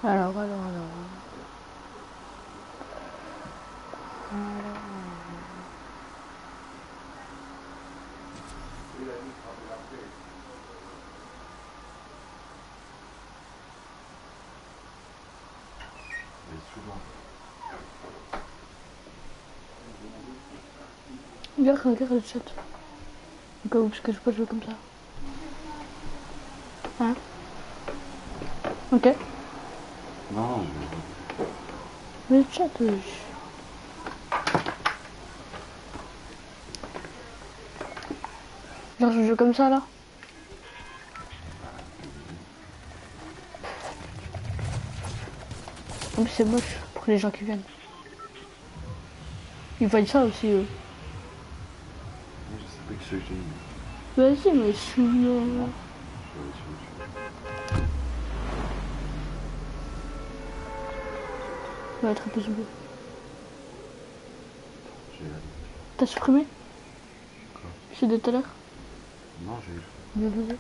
Alors. Regarde le chat. Au cas où, parce que je peux jouer comme ça. Hein? Ok. Non, Mais le chat, genre je joue comme ça là. En plus c'est moche pour les gens qui viennent. Ils voient ça aussi eux. je sais pas que ce que j'ai. Vas-y mais souviens. Ça va être impossible. T'as supprimé? C'est de tout à l'heure? Non, j'ai eu. Vas-y.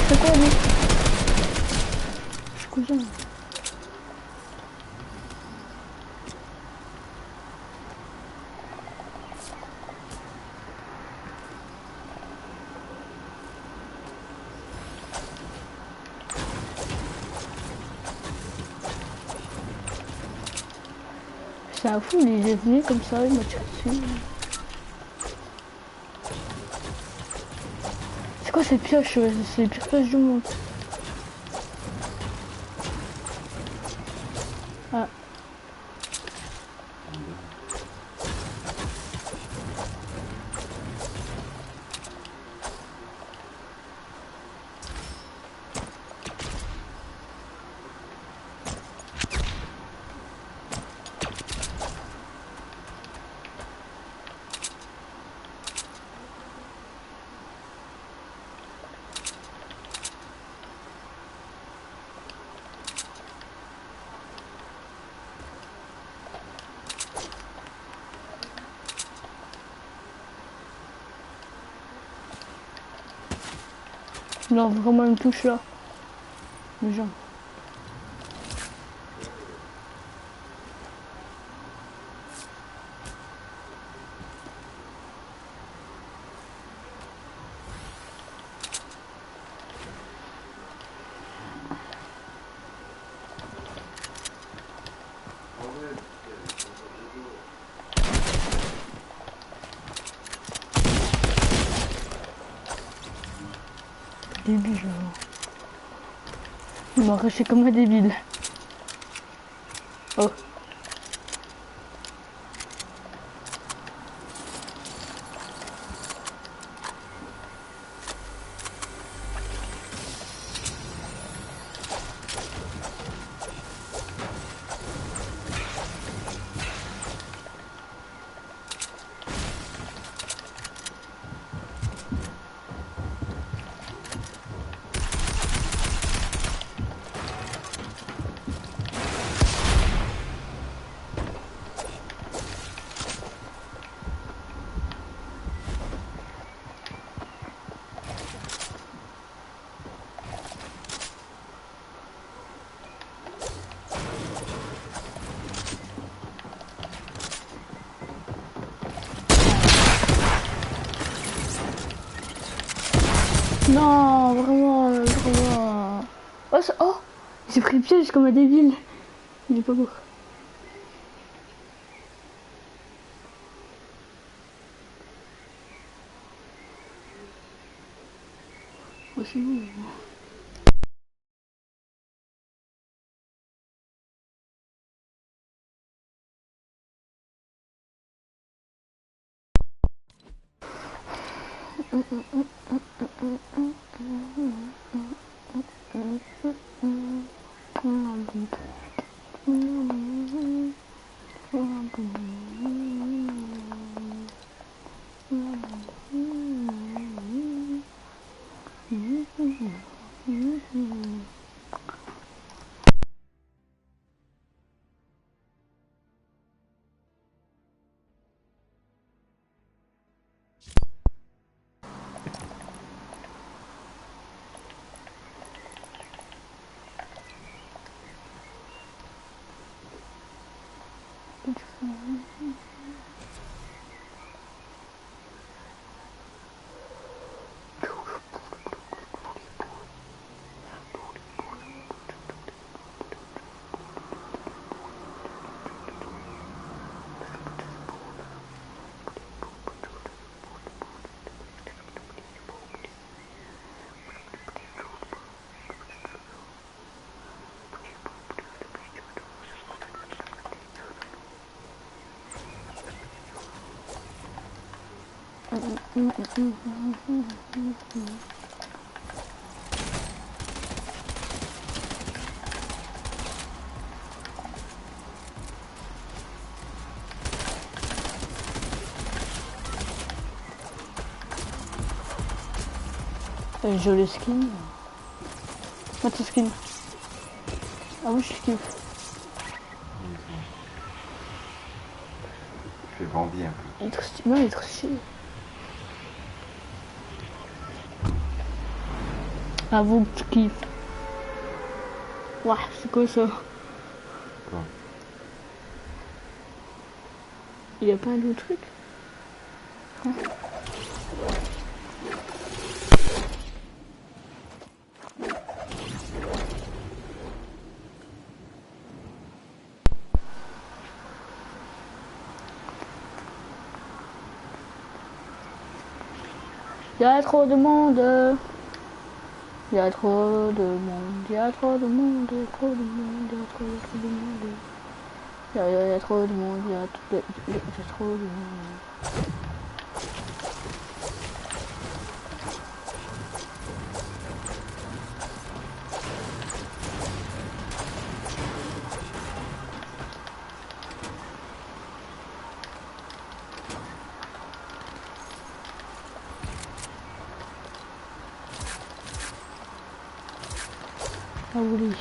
C'est quoi lui? Je suis cousin. C'est un fou, il est venu comme ça, il m'a tiré dessus. C'est quoi cette pioche? C'est les pires pioches du monde. Ah. Il a vraiment une touche là. Les gens. Débile. Il m'a arraché comme un débile. Oh. Non, vraiment, vraiment. Oh, oh, j'ai pris le piège comme un débile. Il est pas beau. Oh, c'est bon. Joli skin. Moi, ton skin. Ah oui, je kiffe. Je fais bandit un peu. Il est trop stylé. Non, il est trop stylé. Avoue que tu kiffes. Ouah, c'est quoi ça? Quoi? Il y a pas un autre truc? Hein? Il y a trop de monde. Il y a trop de monde. Il y a trop de monde. Il y a trop de monde. Il y a trop de monde. Il y a trop de monde. Il y a trop de monde. Ah oui.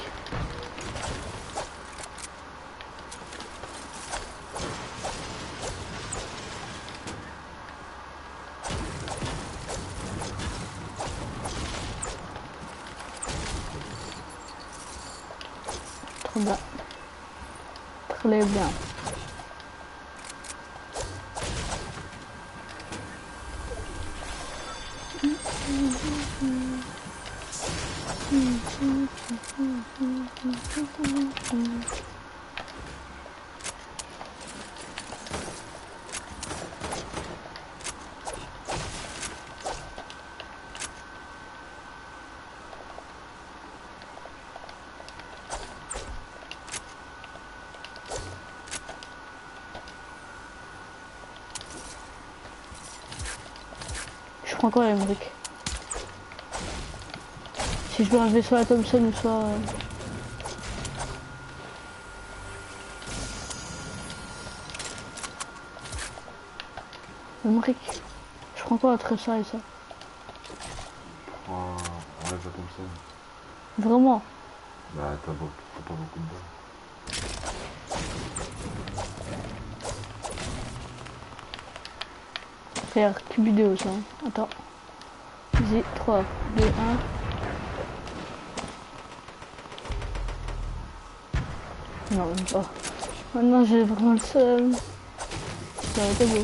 Trop bien. Très bien. Je prends quoi, Emmerich? Si je veux un vaisseau à Thompson ou soit... Emmerich, je prends quoi entre ça et ça? Oh, ouais, pas comme ça. Vraiment? Bah, t'as pas beaucoup de balles. Frère, que vidéo ça? Attends. Vas-y, 3, 2, 1. Non, même pas. Maintenant j'ai vraiment le seum. Ça aurait été beau.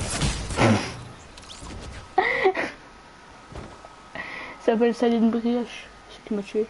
Ça s'appelle Saline Brioche, ce qui m'a tué.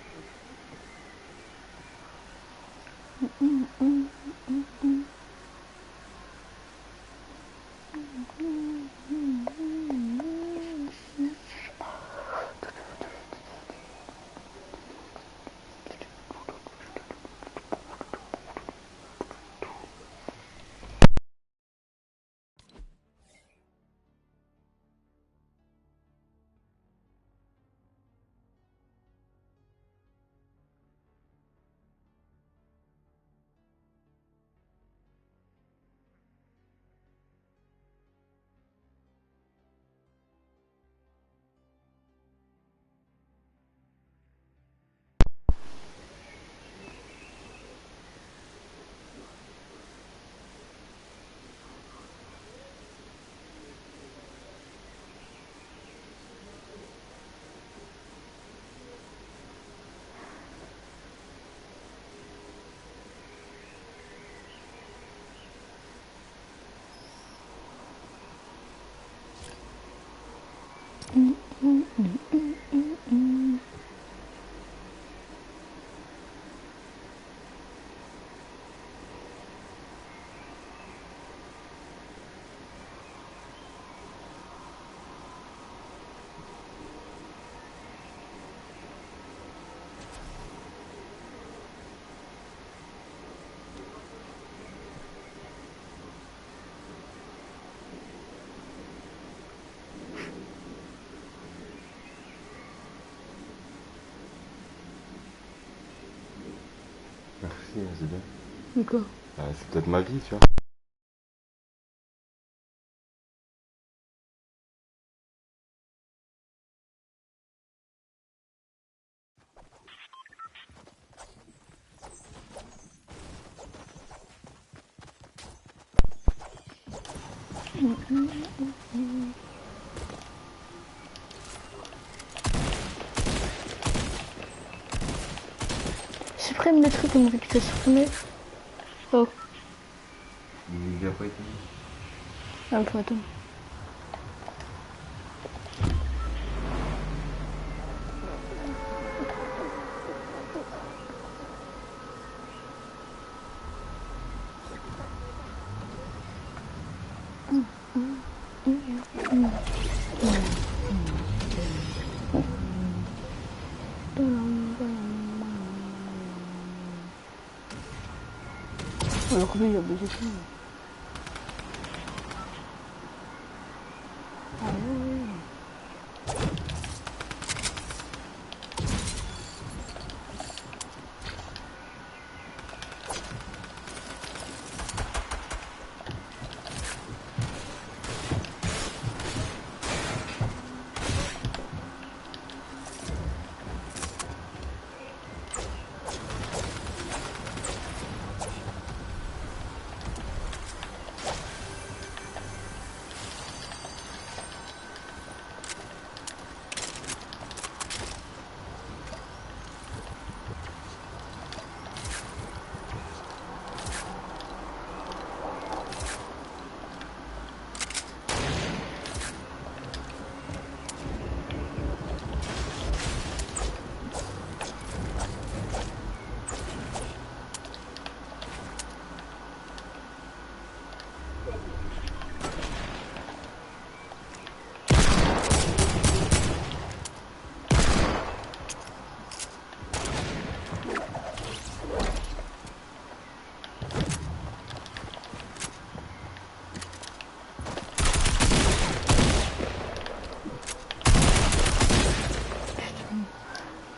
Merci, c'est bien. D'accord. C'est peut-être ma vie, tu vois. Supprime le truc, comment tu fais supprimer? Oh, Il a pas été. ah, attends. Alors lui, il a baisé tout. Ah ouais.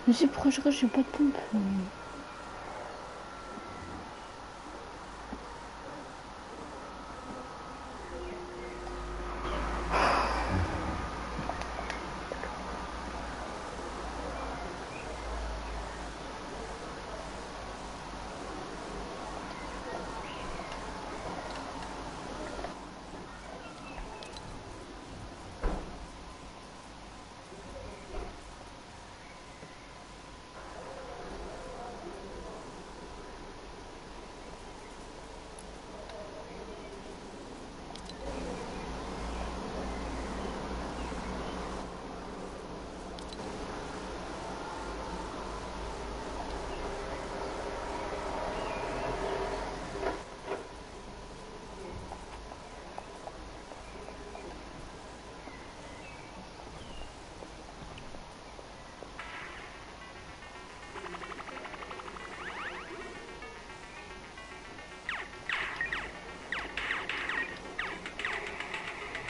Mais c'est pourquoi je reste, j'ai pas de pompe.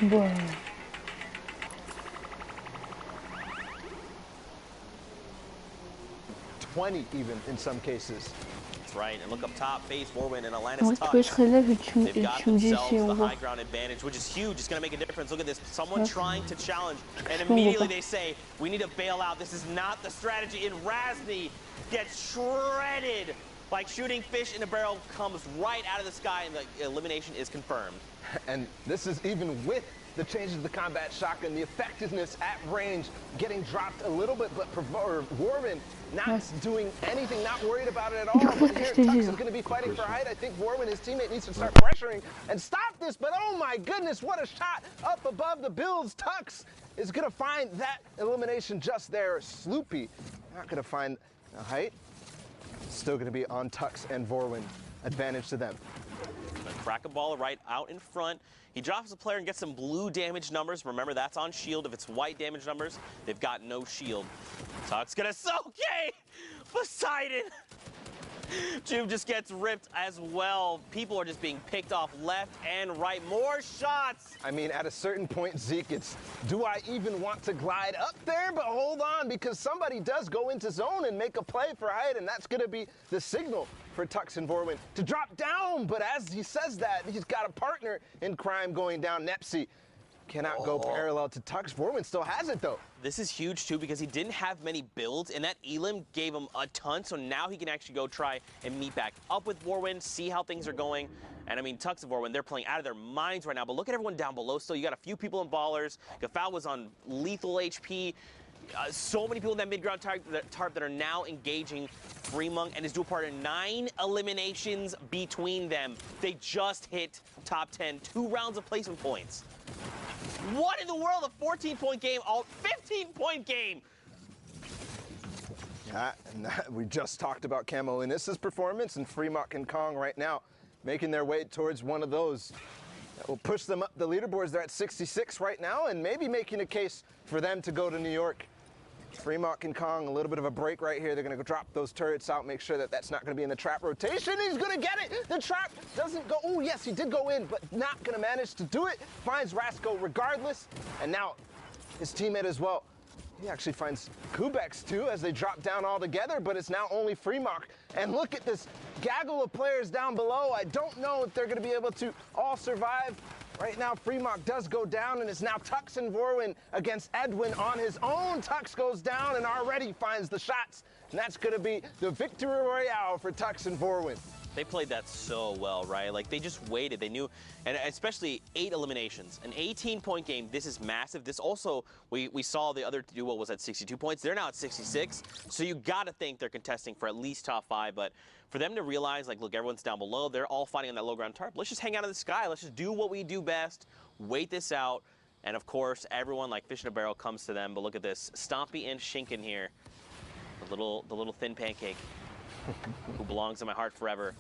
Bon. 20 even in some cases. That's right. And look up top, FaZe, Warwin, and Ouais, Atlantis tu peux Tux. se relève et They've got tu me dis themselves si on the voit. high ground advantage, which is huge. It's going to make a difference. Look at this. Someone Ouais. trying to challenge, and Je peux, on voit immediately pas. they say, we need to bail out. This is not the strategy. And Razny gets shredded. Like shooting fish in a barrel comes right out of the sky, and the elimination is confirmed. And this is even with the changes to the combat shotgun, the effectiveness at range getting dropped a little bit, but Warman not doing anything, not worried about it at all. But here, Tux is going to be fighting for height. I think Warman, his teammate, needs to start pressuring and stop this. But oh my goodness, what a shot up above the builds. Tux is going to find that elimination just there. Sloopy not going to find a height. Still going to be on Tux and Vorwin. Advantage to them. Crack a ball right out in front. He drops the player and gets some blue damage numbers. Remember, that's on shield. If it's white damage numbers, they've got no shield. Tux gonna okay. Poseidon. Juve just gets ripped as well. People are just being picked off left and right. More shots. I mean, at a certain point, Zeke, it's, do I even want to glide up there? But hold on, because somebody does go into zone and make a play for height, and that's going to be the signal for Tux and Vorwin to drop down. But as he says that, he's got a partner in crime going down. Nepsi cannot go parallel to Tux. Vorwin still has it, though. This is huge, too, because he didn't have many builds, and that Elim gave him a ton, so now he can actually go try and meet back up with Vorwin, see how things are going. And, I mean, Tux and Vorwin, they're playing out of their minds right now, but look at everyone down below still. You got a few people in ballers. Gafal was on lethal HP. So many people in that mid-ground tarp that are now engaging Fremont and his dual partner. 9 eliminations between them. They just hit top 10. 2 rounds of placement points. What in the world? A 14-point game, 15-point game. Yeah, and we just talked about Camo Innis's performance, and Fremont and Kong right now making their way towards one of those that will push them up the leaderboards. They're at 66 right now, and maybe making a case for them to go to New York. Fremont and Kong, a little bit of a break right here. They're going to go drop those turrets out, make sure that that's not going to be in the trap rotation. He's going to get it. The trap doesn't go. Oh, yes, he did go in, but not going to manage to do it. Finds Rasco regardless. And now his teammate as well. He actually finds Kubex too as they drop down all together, but it's now only Fremont. And look at this gaggle of players down below. I don't know if they're going to be able to all survive. Right now, Fremont does go down, and it's now Tux and Vorwin against Edwin on his own. Tux goes down and already finds the shots. And that's going to be the victory royale for Tux and Vorwin. They played that so well, right? Like, they just waited. They knew, and especially 8 eliminations. An 18-point game, this is massive. This also, we saw the other duo was at 62 points. They're now at 66. So you got to think they're contesting for at least top 5. But for them to realize, like, look, everyone's down below. They're all fighting on that low ground tarp. Let's just hang out in the sky. Let's just do what we do best. Wait this out. And, of course, everyone, like fish in a barrel, comes to them. But look at this. Stompy and Shinken here. The little thin pancake who belongs in my heart forever.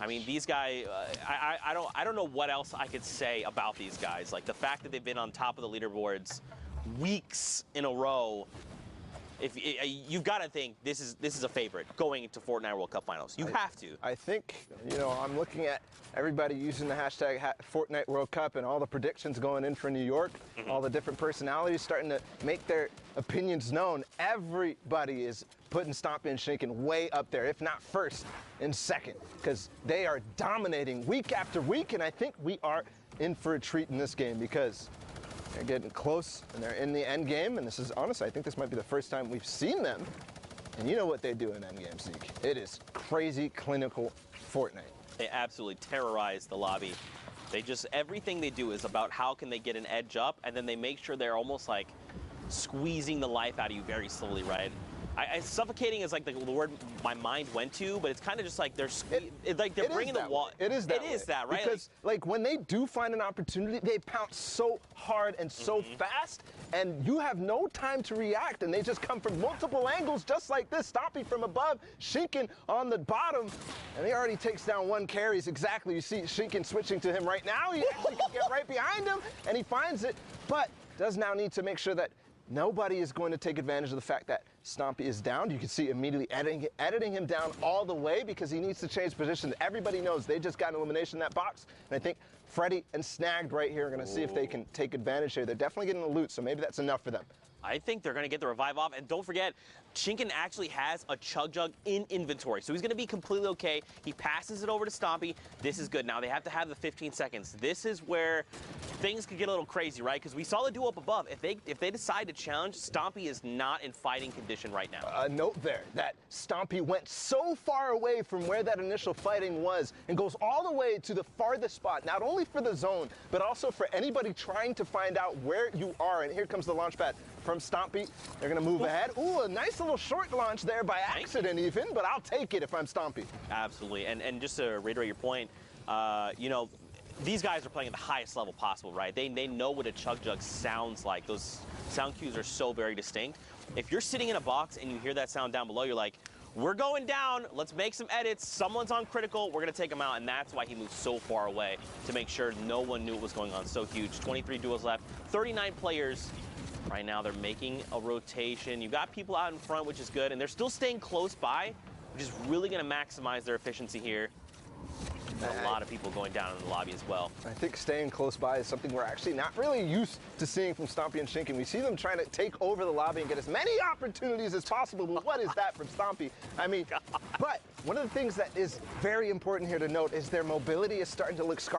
I mean, these guys, I don't know what else I could say about these guys. Like, the fact that they've been on top of the leaderboards weeks in a row, if you've got to think this is a favorite going to Fortnite World Cup Finals. You have to. I think, you know, I'm looking at everybody using the hashtag Fortnite World Cup and all the predictions going in for New York, all the different personalities starting to make their opinions known. Everybody is putting Stompy and Shinken way up there, if not first and second, because they are dominating week after week, and I think we are in for a treat in this game because they're getting close and they're in the end game, and this is honestly, I think this might be the first time we've seen them. And you know what they do in end game, Zeke. It is crazy clinical Fortnite. They absolutely terrorize the lobby. They just, everything they do is about how can they get an edge up, and then they make sure they're almost like squeezing the life out of you very slowly, right? Suffocating is like the word my mind went to, but it's kind of just like they're bringing the wall. It is that. It is that, right? Because like when they do find an opportunity, they pounce so hard and so fast, and you have no time to react, and they just come from multiple angles, just like this. Stompy from above, Shinken on the bottom, and he already takes down 1 carries exactly. You see Shinken switching to him right now. He actually can get right behind him, and he finds it, but does now need to make sure that nobody is going to take advantage of the fact that Stompy is down. You can see immediately editing him down all the way because he needs to change position. Everybody knows they just got an elimination in that box. And I think Freddy and Snagged right here are going to see if they can take advantage here. They're definitely getting the loot, so maybe that's enough for them. I think they're going to get the revive off. And don't forget, Chinkin actually has a Chug Jug in inventory, so he's going to be completely okay. He passes it over to Stompy. This is good. Now they have to have the 15 seconds. This is where things could get a little crazy, right? Because we saw the duo up above. If they decide to challenge, Stompy is not in fighting condition right now. A note there that Stompy went so far away from where that initial fighting was and goes all the way to the farthest spot, not only for the zone, but also for anybody trying to find out where you are. And here comes the launch pad from Stompy. They're going to move ahead. Ooh, a nice little short launch there by accident even, but I'll take it if I'm Stompy. Absolutely. And just to reiterate your point, you know, these guys are playing at the highest level possible, right? They know what a Chug Jug sounds like. Those sound cues are so very distinct. If you're sitting in a box and you hear that sound down below, you're like, we're going down, let's make some edits, someone's on critical, we're gonna take him out, and that's why he moved so far away, to make sure no one knew what was going on. So huge. 23 duels left, 39 players. Right now they're making a rotation. You've got people out in front, which is good, and they're still staying close by, which is really gonna maximize their efficiency here. A lot of people going down in the lobby as well. I think staying close by is something we're actually not really used to seeing from Stompy and Chinkin. We see them trying to take over the lobby and get as many opportunities as possible, but what is that from Stompy? I mean, but one of the things that is very important here to note is their mobility is starting to look scarred.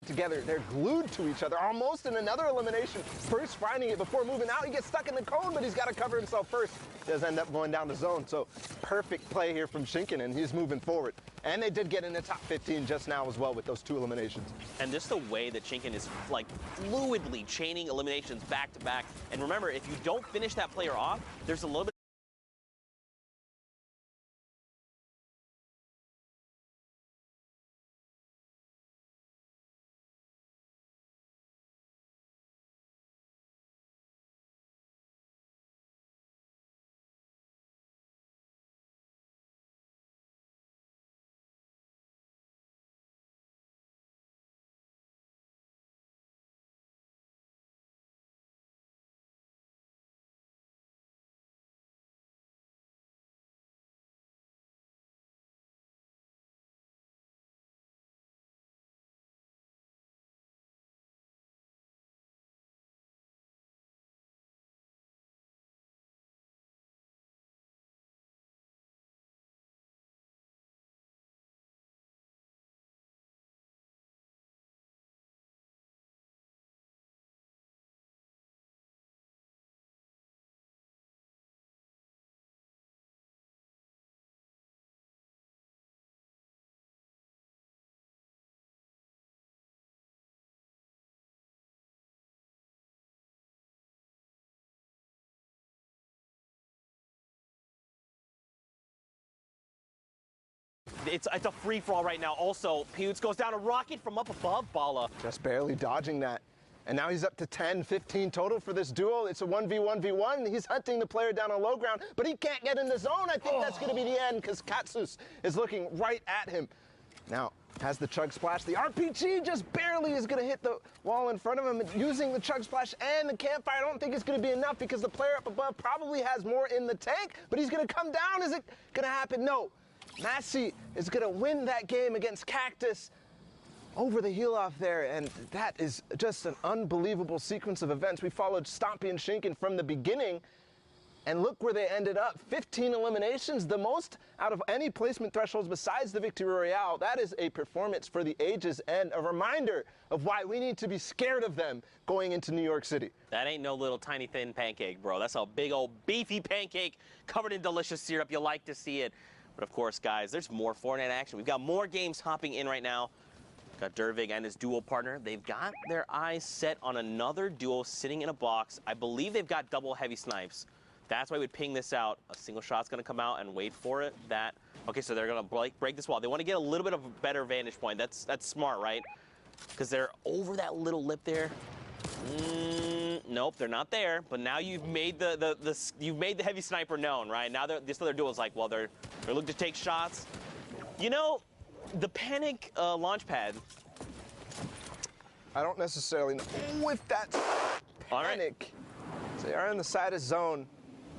Together, they're glued to each other, almost in another elimination. First finding it before moving out, he gets stuck in the cone, but he's got to cover himself first. Does end up going down the zone, so perfect play here from Chinkin, and he's moving forward. And they did get in the top 15 just now as well with those 2 eliminations. And just the way that Chinkin is like fluidly chaining eliminations back to back. And remember, if you don't finish that player off, there's a little bit it's a free-for-all right now. Also, Pewds goes down a rocket from up above, Bala. Just barely dodging that. And now he's up to 10, 15 total for this duel. It's a 1v1v1. He's hunting the player down on low ground, but he can't get in the zone. I think that's going to be the end because Katsus is looking right at him. Now, has the Chug Splash. The RPG just barely is going to hit the wall in front of him. Using the Chug Splash and the Campfire, I don't think it's going to be enough because the player up above probably has more in the tank, but he's going to come down. Is it going to happen? No. Massey is going to win that game against Cactus over the heel off there, and that is just an unbelievable sequence of events. We followed Stompy and Chinkin from the beginning, And look where they ended up. 15 eliminations, the most out of any placement thresholds besides the Victory Royale. That is a performance for the ages and a reminder of why we need to be scared of them going into New York City. That ain't no little tiny thin pancake, bro. That's a big old beefy pancake covered in delicious syrup. You like to see it. But of course, guys, there's more Fortnite action. We've got more games hopping in right now. Got Dervig and his duo partner. They've got their eyes set on another duo sitting in a box. I believe they've got double heavy snipes. That's why we'd ping this out. A single shot's going to come out and wait for it. Okay, so they're going to break this wall. They want to get a little bit of a better vantage point. That's smart, right? Because they're over that little lip there. Nope, they're not there. But now you've made the heavy sniper known, right? Now this other duo is like, well, they're looking to take shots. You know, the panic launch pad. I don't necessarily know if that's panic. All right. So they are in the side of zone,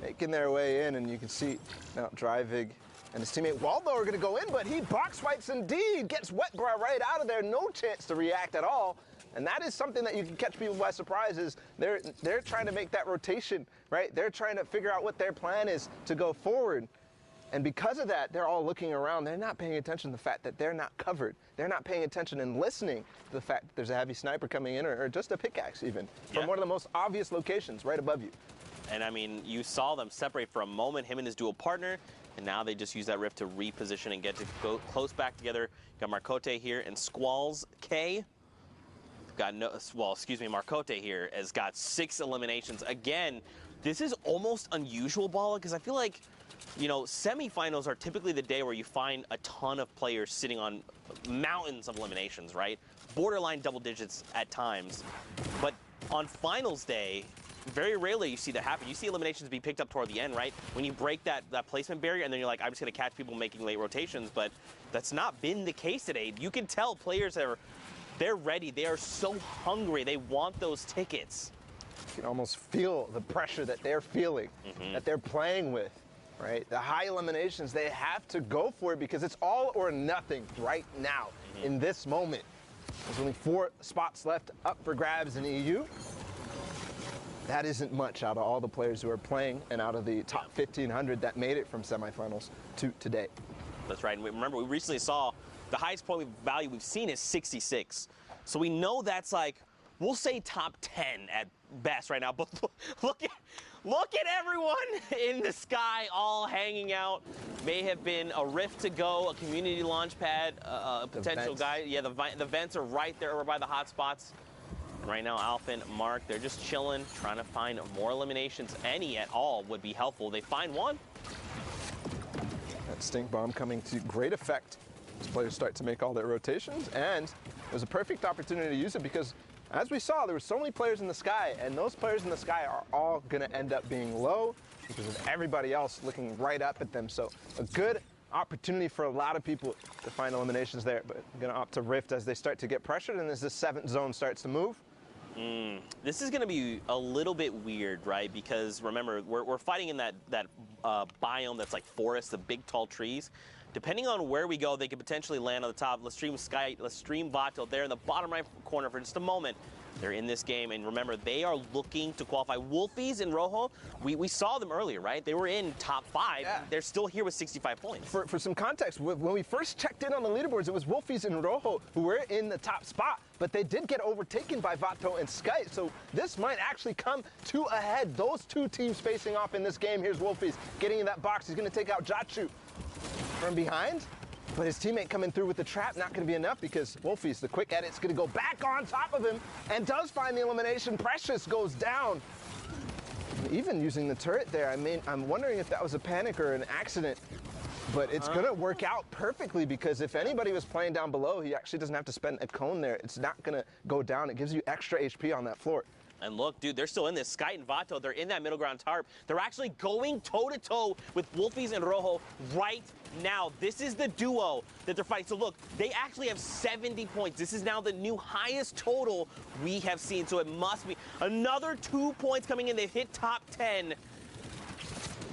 making their way in, and you can see now Drivig and his teammate Waldo are going to go in, but he box fights indeed, gets Wetbrow right out of there, no chance to react at all. And that is something that you can catch people by surprise is they're trying to make that rotation, right? They're trying to figure out what their plan is to go forward. And because of that, they're all looking around. They're not paying attention to the fact that they're not covered. They're not paying attention and listening to the fact that there's a heavy sniper coming in or just a pickaxe even from one of the most obvious locations right above you. And I mean, you saw them separate for a moment, him and his dual partner, and now they just use that rift to reposition and get to go close back together. Got Marcote here and Squalls K. Marcote here has got 6 eliminations. Again, this is almost unusual, Bala, because I feel like, you know, semifinals are typically the day where you find a ton of players sitting on mountains of eliminations, right? Borderline double digits at times. But on finals day, very rarely you see that happen. You see eliminations be picked up toward the end, right? When you break that placement barrier and then you're like, I'm just going to catch people making late rotations. But that's not been the case today. You can tell players they're ready. They are so hungry. They want those tickets. You can almost feel the pressure that they're feeling, that they're playing with. Right? The high eliminations, they have to go for it because it's all or nothing right now in this moment. There's only 4 spots left up for grabs in EU. That isn't much out of all the players who are playing and out of the top 1,500 that made it from semifinals to today. That's right. And remember, we recently saw the highest point value we've seen is 66. So we know that's like, we'll say top 10 at best right now. But look at everyone in the sky all hanging out. May have been a rift to go, a community launch pad, a potential guy. Yeah, the vents are right there over by the hot spots. And right now, Alpha and Mark, they're just chilling, trying to find more eliminations. Any at all would be helpful. They find one. That stink bomb coming to great effect as players start to make all their rotations. And it was a perfect opportunity to use it because as we saw, there were so many players in the sky, and those players in the sky are all going to end up being low because of everybody else looking right up at them. So a good opportunity for a lot of people to find eliminations there, but I'm going to opt to rift as they start to get pressured and as this 7th zone starts to move. This is going to be a little bit weird, right? Because remember, we're fighting in that biome that's like forest, the big tall trees. Depending on where we go, they could potentially land on the top. Let's stream Vato there in the bottom right corner for just a moment. They're in this game, and remember, they are looking to qualify. Wolfies and Rojo, we saw them earlier, right? They were in top 5. Yeah. They're still here with 65 points. For some context, when we first checked in on the leaderboards, it was Wolfies and Rojo who were in the top spot, but they did get overtaken by Vato and Sky, so this might actually come to a head. Those 2 teams facing off in this game. Here's Wolfies getting in that box. He's going to take out Jachu from behind. But his teammate coming through with the trap, not going to be enough because Wolfies, the quick edit's going to go back on top of him and does find the elimination. Precious goes down. Even using the turret there, I mean, I'm wondering if that was a panic or an accident. But it's going to work out perfectly because if anybody was playing down below, he actually doesn't have to spend a cone there. It's not going to go down. It gives you extra HP on that floor. And look, dude, they're still in this. Sky and Vato, they're in that middle ground tarp. They're actually going toe-to-toe with Wolfies and Rojo right now. This is the duo that they're fighting. So look, they actually have 70 points. This is now the new highest total we have seen. So it must be another 2 points coming in. They've hit top 10.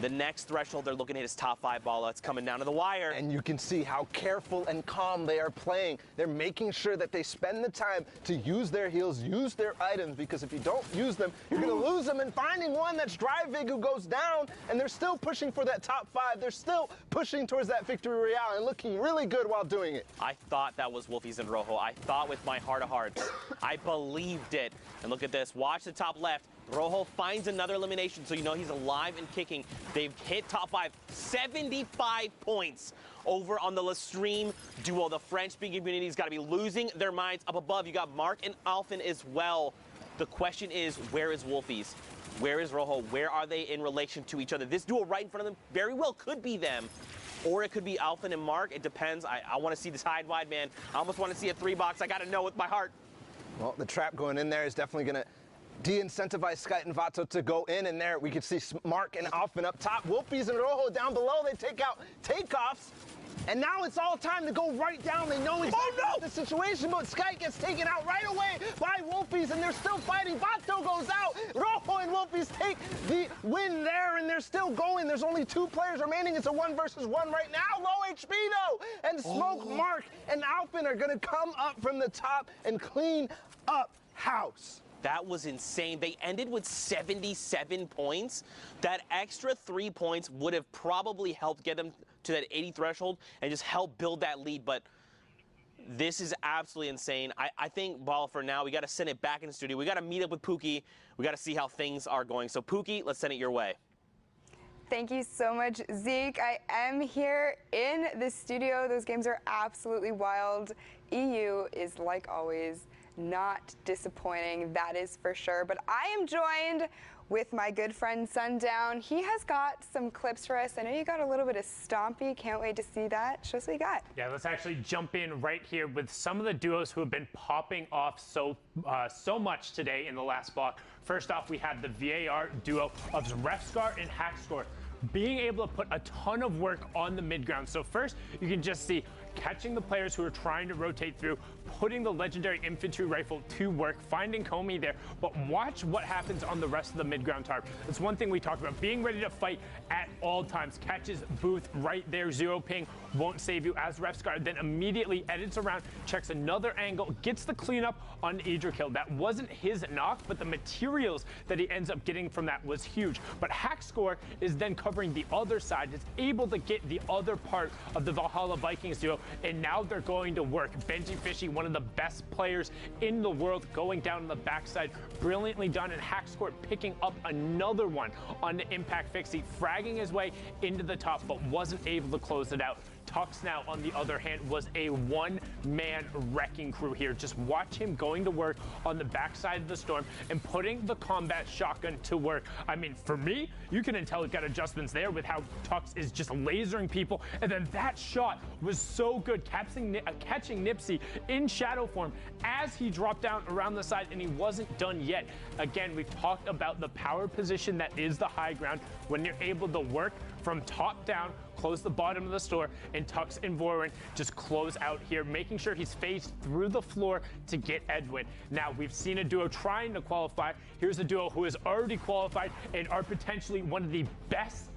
The next threshold, they're looking at his top 5 ball. It's coming down to the wire. And you can see how careful and calm they are playing. They're making sure that they spend the time to use their heals, use their items, because if you don't use them, you're going to lose them. And finding one that's Dryvig who goes down, and they're still pushing for that top 5. They're still pushing towards that victory royale and looking really good while doing it. I thought that was Wolfies and Rojo. I thought with my heart of hearts. I believed it. And look at this. Watch the top left. Rojo finds another elimination, so you know he's alive and kicking. They've hit top 5, 75 points over on the Lestream duo. The French-speaking community's got to be losing their minds. Up above, you got Mark and Alphen as well. The question is, where is Wolfies? Where is Rojo? Where are they in relation to each other? This duo right in front of them very well could be them. Or it could be Alphen and Mark. It depends. I want to see this hide wide, man. I almost want to see a 3-box. I got to know with my heart. Well, the trap going in there is definitely going to de-incentivize Skyt and Vato to go in, and there we can see Mark and Alphen up top. Wolfies and Rojo down below. They take out takeoffs. And now it's all time to go right down. They know exactly the situation, but Skyt gets taken out right away by Wolfies, and they're still fighting. Vato goes out. Rojo and Wolfies take the win there, and they're still going. There's only 2 players remaining. It's a 1 versus 1 right now. Low HP, though. And Smoke, Mark, and Alphen are going to come up from the top and clean up house. That was insane. They ended with 77 points. That extra 3 points would have probably helped get them to that 80 threshold and just help build that lead. But this is absolutely insane. I think, Ball, for now, we got to send it back in the studio. We got to meet up with Pookie. We got to see how things are going. So, Pookie, let's send it your way. Thank you so much, Zeke. I am here in the studio. Those games are absolutely wild. EU is, like always, not disappointing, that is for sure. But I am joined with my good friend Sundown. He has got some clips for us. I know you got a little bit of Stompy. Can't wait to see that. Show us what you got. Yeah, let's actually jump in right here with some of the duos who have been popping off so much today in the last block. First off, we had the VAR duo of Refscar and Hackscore being able to put a ton of work on the mid ground. So first, you can just see catching the players who are trying to rotate through, putting the legendary infantry rifle to work, finding Comey there. But watch what happens on the rest of the mid-ground tarp. That's one thing we talked about, being ready to fight at all times. Catches Booth right there, 0 ping, won't save you as Refscar, then immediately edits around, checks another angle, gets the cleanup on Idrakil. That wasn't his knock, but the materials that he ends up getting from that was huge. But Hackscore is then covering the other side, is able to get the other part of the Valhalla Vikings duo, and now they're going to work. Benji Fishy, one of the best players in the world, going down on the backside, brilliantly done, and Hackscore picking up another one on the Impact Fixie, fragging his way into the top, but wasn't able to close it out. Tux now, on the other hand, was a one-man wrecking crew here. Just watch him going to work on the backside of the storm and putting the combat shotgun to work. I mean, for me, you can tell it got adjustments there with how Tux is just lasering people. And then that shot was so good, catching Nipsey in shadow form as he dropped down around the side, and he wasn't done yet. Again, we've talked about the power position that is the high ground when you're able to work from top down, close the bottom of the store, and Tux and Vorin just close out here, making sure he's phased through the floor to get Edwin. Now, we've seen a duo trying to qualify. Here's a duo who has already qualified and are potentially one of the best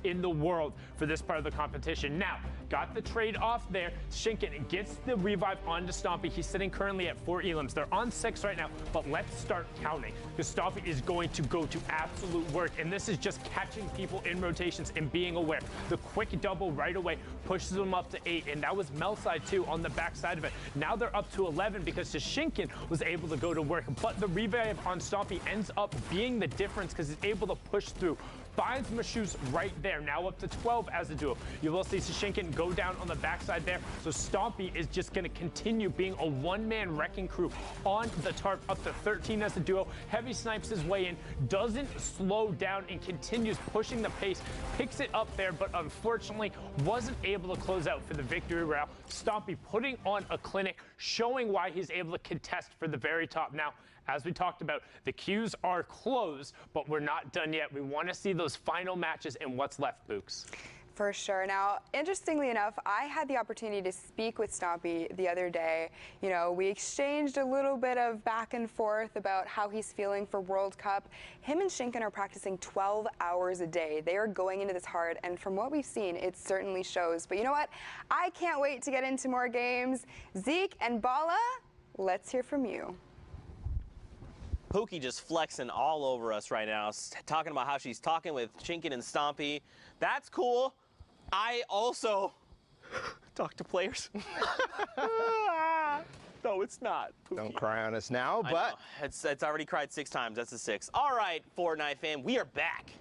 in the world for this part of the competition. Now, got the trade off there. Shinken gets the revive onto Stompy. He's sitting currently at 4 elims. They're on 6 right now, but let's start counting, because Stompy is going to go to absolute work, and this is just catching people in rotations and being aware. The quick double right away pushes them up to 8, and that was Melside too on the backside of it. Now they're up to 11 because Shinken was able to go to work, but the revive on Stompy ends up being the difference because he's able to push through. Finds Mashus right there, now up to 12 as a duo. You will see Shinken go down on the backside there, so Stompy is just going to continue being a one-man wrecking crew on the tarp, up to 13 as a duo. Heavy snipes his way in, doesn't slow down, and continues pushing the pace, picks it up there, but unfortunately wasn't able to close out for the victory royale. Stompy putting on a clinic, showing why he's able to contest for the very top. Now, as we talked about, the queues are closed, but we're not done yet. We want to see those final matches and what's left, Books. For sure. Now, interestingly enough, I had the opportunity to speak with Stompy the other day. You know, we exchanged a little bit of back and forth about how he's feeling for World Cup. Him and Shinken are practicing 12 hours a day. They are going into this hard, and from what we've seen, it certainly shows. But you know what? I can't wait to get into more games. Zeke and Bala, let's hear from you. Pookie just flexing all over us right now, talking about how she's talking with Shinken and Stompy. That's cool. I also talk to players. No, it's not. Pookie. Don't cry on us now, but it's already cried 6 times. That's a 6. All right, Fortnite fam, we are back.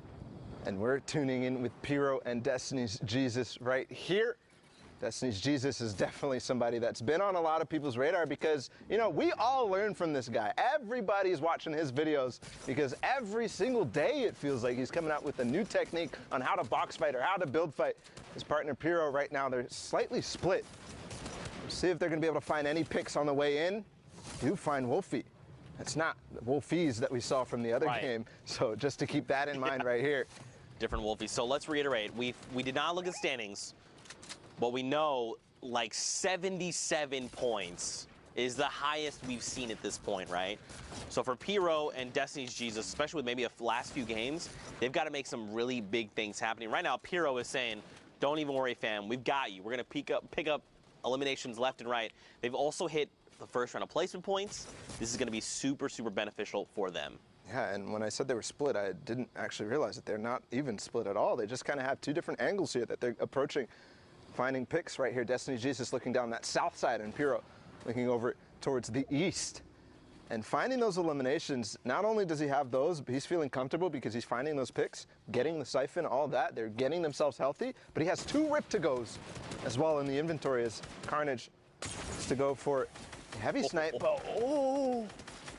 And we're tuning in with Pyro and Destiny's Jesus right here. Destiny's Jesus is definitely somebody that's been on a lot of people's radar because, you know, we all learn from this guy. Everybody's watching his videos because every single day it feels like he's coming out with a new technique on how to box fight or how to build fight. His partner Pyro right now, they're slightly split. We'll see if they're going to be able to find any picks on the way in. Do find Wolfie. It's not the Wolfies that we saw from the other game. So just to keep that in mind right here. Different Wolfies. So let's reiterate. We did not look at standings. But we know like 77 points is the highest we've seen at this point, right? So for Pyro and Destiny's Jesus, especially with maybe the last few games, they've got to make some really big things happening. Right now, Pyro is saying, don't even worry, fam. We've got you. We're going to pick up eliminations left and right. They've also hit the first round of placement points. This is going to be super, super beneficial for them. Yeah, and when I said they were split, I didn't actually realize that they're not even split at all. They just kind of have 2 different angles here that they're approaching. Finding picks right here. Destiny's Jesus looking down that south side and Pyro looking over towards the east. And finding those eliminations, not only does he have those, but he's feeling comfortable because he's finding those picks, getting the siphon, all that. They're getting themselves healthy, but he has 2 rip-to-goes as well in the inventory as Carnage is to go for heavy snipe. But,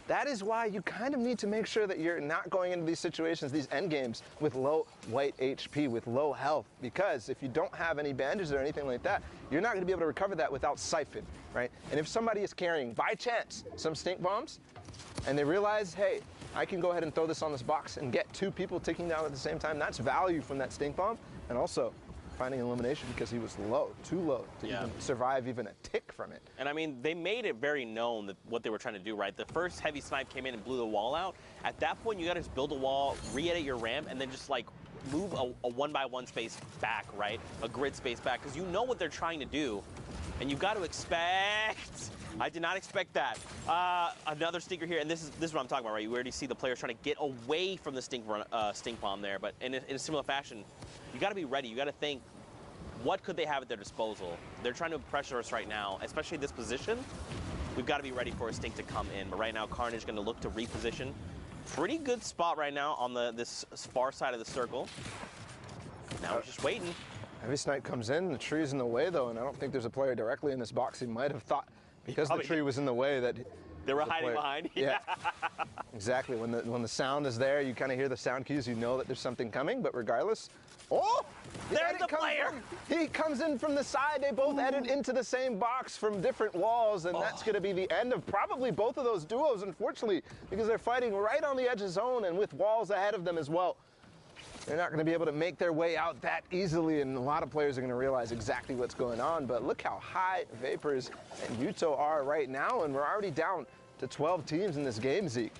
that is why you kind of need to make sure that you're not going into these situations, these end games, with low white HP, with low health. Because if you don't have any bandages or anything like that, you're not going to be able to recover that without siphon, right? And if somebody is carrying, by chance, some stink bombs, and they realize, hey, I can go ahead and throw this on this box and get 2 people ticking down at the same time, that's value from that stink bomb. And also, finding an elimination because he was low, too low to even survive even a tick from it. And I mean, they made it very known that what they were trying to do, right? The first heavy snipe came in and blew the wall out. At that point, you got to just build a wall, re-edit your ramp, and then just like move a 1x1 space back, right? A grid space back, because you know what they're trying to do. And you've got to expect. I did not expect that. Another stinker here, and this is what I'm talking about, right? You already see the players trying to get away from the stink bomb there, but in a similar fashion, you got to be ready. You got to think, what could they have at their disposal? They're trying to pressure us right now, especially this position. We've got to be ready for a stink to come in. But right now, Carnage is going to look to reposition. Pretty good spot right now on this far side of the circle. Now we're just waiting. Heavy snipe comes in, the tree's in the way though, and I don't think there's a player directly in this box. He might have thought, because the tree was in the way, that they were hiding behind. Yeah, exactly. When the sound is there, you kind of hear the sound cues, you know that there's something coming, but regardless, there's the player. He comes in from the side. They both edit into the same box from different walls, and that's going to be the end of probably both of those duos, unfortunately, because they're fighting right on the edge of zone and with walls ahead of them as well. They're not going to be able to make their way out that easily, and a lot of players are going to realize exactly what's going on. But look how high Vapors and Yuto are right now, and we're already down to 12 teams in this game, Zeke.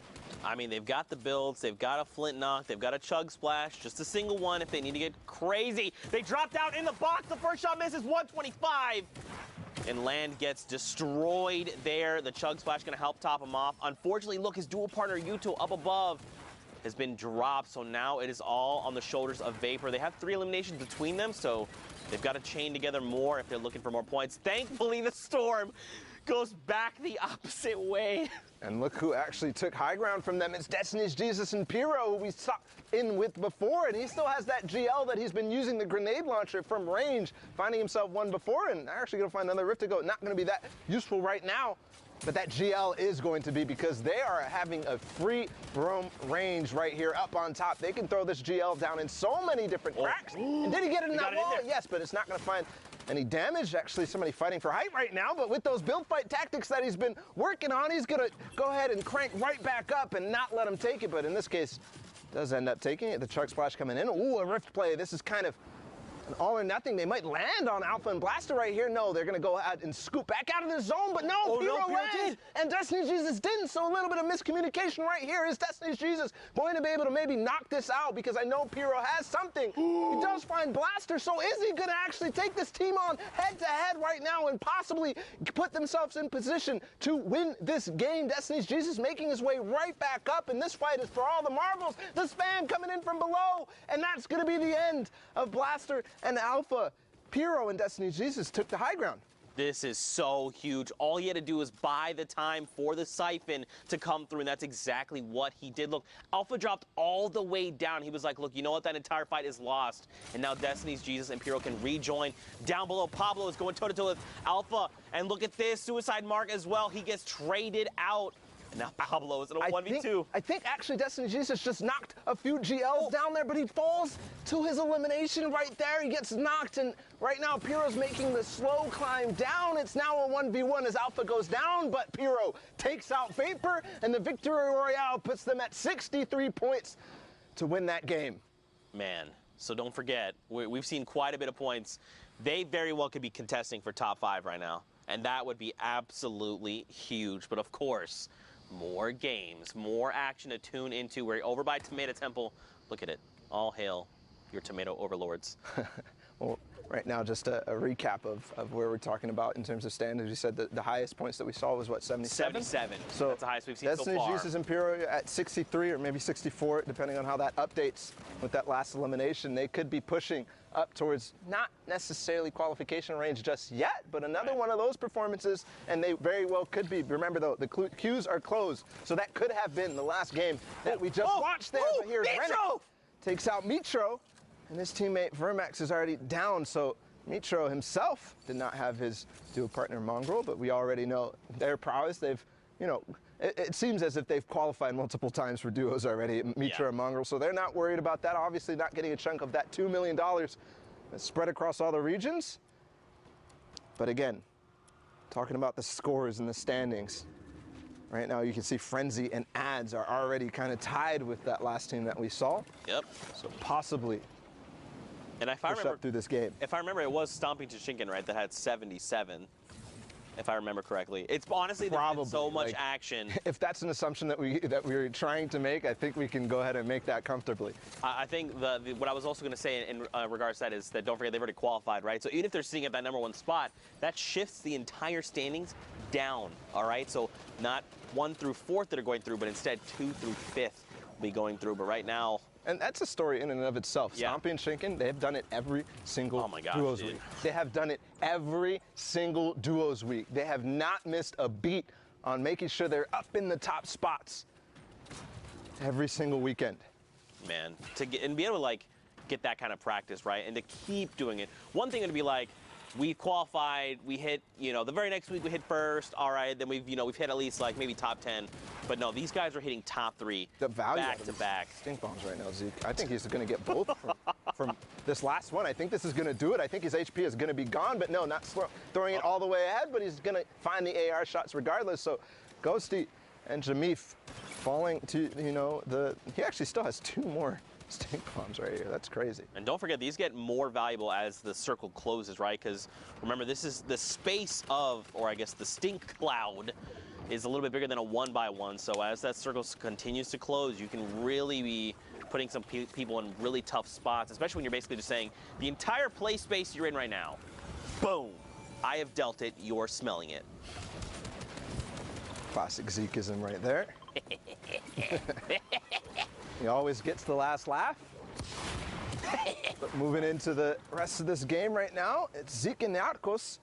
I mean, they've got the builds, they've got a flint knock, they've got a chug splash, just a single one if they need to get crazy. They dropped out in the box, the first shot misses, 125. And Land gets destroyed there. The chug splash gonna help top him off. Unfortunately, look, his dual partner Yuto up above has been dropped, so now it is all on the shoulders of Vapor. They have 3 eliminations between them, so they've got to chain together more if they're looking for more points. Thankfully, the Storm goes back the opposite way. And look who actually took high ground from them. It's Destiny's Jesus and Pyro, who we saw in with before, and he still has that GL that he's been using, the grenade launcher from range, finding himself one before, and actually going to find another Rift to go. Not going to be that useful right now, but that GL is going to be, because they are having a free roam range right here up on top. They can throw this GL down in so many different cracks. And did he get it in that wall? Yes, but it's not going to find any damage. Actually, somebody fighting for height right now, but with those build fight tactics that he's been working on, he's going to go ahead and crank right back up and not let him take it. But in this case, does end up taking it. The chug splash coming in. Ooh, a rift play. This is kind of an all or nothing. They might land on Alpha and Blaster right here. No, they're going to go ahead and scoop back out of the zone, but no, Pyro lands, and Destiny's Jesus didn't, so a little bit of miscommunication right here. Is Destiny's Jesus going to be able to maybe knock this out? Because I know Pyro has something. He does find Blaster, so is he going to actually take this team on head-to-head right now and possibly put themselves in position to win this game? Destiny's Jesus making his way right back up, and this fight is for all the marbles. The spam coming in from below, and that's going to be the end of Blaster and Alpha. Pyro and Destiny's Jesus took the high ground. This is so huge. All he had to do was buy the time for the siphon to come through, and that's exactly what he did. Look, Alpha dropped all the way down. He was like, look, you know what? That entire fight is lost. And now Destiny's Jesus and Pyro can rejoin. Down below, Pablo is going toe-to-toe with Alpha. And look at this, Suicide Mark as well. He gets traded out. And now Pablo is in a 1v2. I think actually Destiny Jesus just knocked a few GLs down there, but he falls to his elimination right there. He gets knocked, and right now Pyro's making the slow climb down. It's now a 1v1 as Alpha goes down, but Pyro takes out Vapor, and the Victory Royale puts them at 63 points to win that game. Man, so don't forget, we've seen quite a bit of points. They very well could be contesting for top 5 right now, and that would be absolutely huge. But of course, more games, more action to tune into. We're over by Tomato Temple. Look at it. All hail your tomato overlords. Well, right now, just a recap of where we're talking about in terms of standings. You said that the highest points that we saw was, what, 77? 77. So that's the highest we've seen so Destiny's far. Jesus and Pyro at 63 or maybe 64, depending on how that updates with that last elimination. They could be pushing up towards not necessarily qualification range just yet, but another one of those performances, and they very well could be. Remember, though, the queues are closed, so that could have been the last game that we just watched there. But here's Rennick takes out Mitro, and his teammate Vermax is already down, so Mitro himself did not have his duo partner Mongrel, but we already know their prowess. They've, you know, it seems as if they've qualified multiple times for duos already, Mitro and Mongrel, so they're not worried about that. Obviously not getting a chunk of that $2 million that's spread across all the regions. But again, talking about the scores and the standings, right now you can see Frenzy and Ads are already kind of tied with that last team that we saw. Yep. So possibly and if I remember, up through this game. If I remember, it was Stomping Toshinkan, right, that had 77. If I remember correctly. It's honestly, there's been so much action. If that's an assumption that we're trying to make, I think we can go ahead and make that comfortably. I think what I was also going to say in regards to that is that don't forget they've already qualified, right? So even if they're sitting at that #1 spot, that shifts the entire standings down, all right? So not 1 through 4th that are going through, but instead 2 through 5th will be going through. But right now, and that's a story in and of itself. Yeah. Stompy and Shinken, they have done it every single duos dude. week. They have done it every single duos week. They have not missed a beat on making sure they're up in the top spots every single weekend. Man, to get and be able to like get that kind of practice, right? And to keep doing it. One thing would be like, we qualified, we hit, the very next week we hit first, all right, then we've hit at least like maybe top 10. But no, these guys are hitting top 3 the value back to back. Stink bombs right now, Zeke. I think he's going to get both from this last one. I think this is going to do it. I think his HP is going to be gone, but no, not throwing it all the way ahead, but he's going to find the AR shots regardless. So Ghosty and Jamif falling to, he actually still has 2 more stink bombs right here. That's crazy. And don't forget, these get more valuable as the circle closes, right? Because remember, this is the space of, or I guess the stink cloud is a little bit bigger than a 1x1. So as that circle continues to close, you can really be putting some people in really tough spots, especially when you're basically just saying, the entire play space you're in right now, boom, I have dealt it, you're smelling it. Classic Zekeism right there. He always gets the last laugh. But moving into the rest of this game right now, it's Zeke and Narcos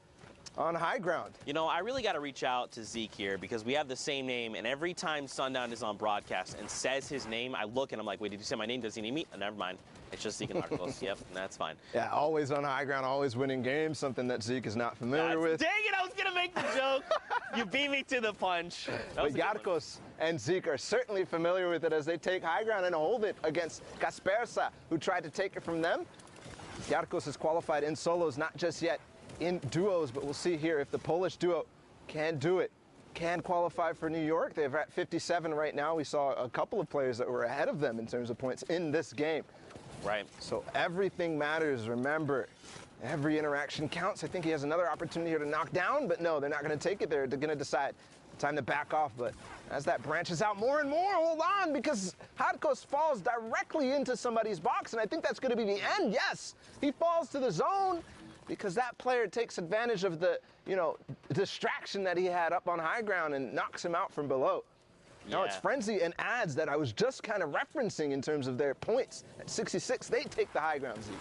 on high ground. I really got to reach out to Zeke here because we have the same name, and every time Sundown is on broadcast and says his name, I look and I'm like, wait, did you say my name? Does he need me? Oh, never mind. It's just Zeke and Narcos. Yep, that's fine. Yeah, always on high ground, always winning games, something that Zeke is not familiar with. Dang it, I was going to make the joke. You beat me to the punch. But Yarkos and Zeke are certainly familiar with it as they take high ground and hold it against Kaspersa, who tried to take it from them. Yarkos is qualified in solos, not just yet in duos, but we'll see here if the Polish duo can do it, can qualify for New York. They're at 57 right now. We saw a couple of players that were ahead of them in terms of points in this game. Right. So everything matters, remember. Every interaction counts. I think he has another opportunity here to knock down, but no, they're not going to take it. They're going to decide time to back off. But as that branches out more and more, hold on, because Hadkos falls directly into somebody's box, and I think that's going to be the end. Yes, he falls to the zone because that player takes advantage of the, distraction that he had up on high ground and knocks him out from below. Now it's Frenzy and Ads that I was just kind of referencing in terms of their points. At 66, they take the high ground, Zeke.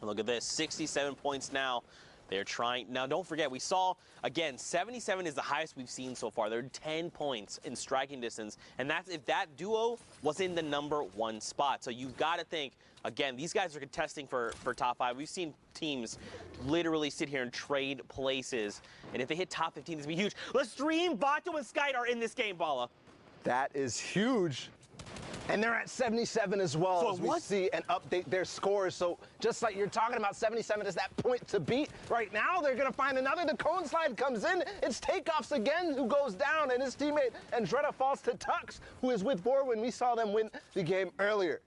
Look at this, 67 points now. They're trying. Now, don't forget, we saw, again, 77 is the highest we've seen so far. They're 10 points in striking distance, and that's if that duo was in the #1 spot. So you've got to think, again, these guys are contesting for top 5. We've seen teams literally sit here and trade places, and if they hit top 15, this would be huge. Lestream, Vato, and Skite are in this game, Bala. That is huge. And they're at 77 as well, so as we see and update their scores. So just like you're talking about, 77 is that point to beat. Right now, they're going to find another. The cone slide comes in. It's Takeoffs again who goes down, and his teammate Andretta falls to Tux, who is with Vorwin. We saw them win the game earlier.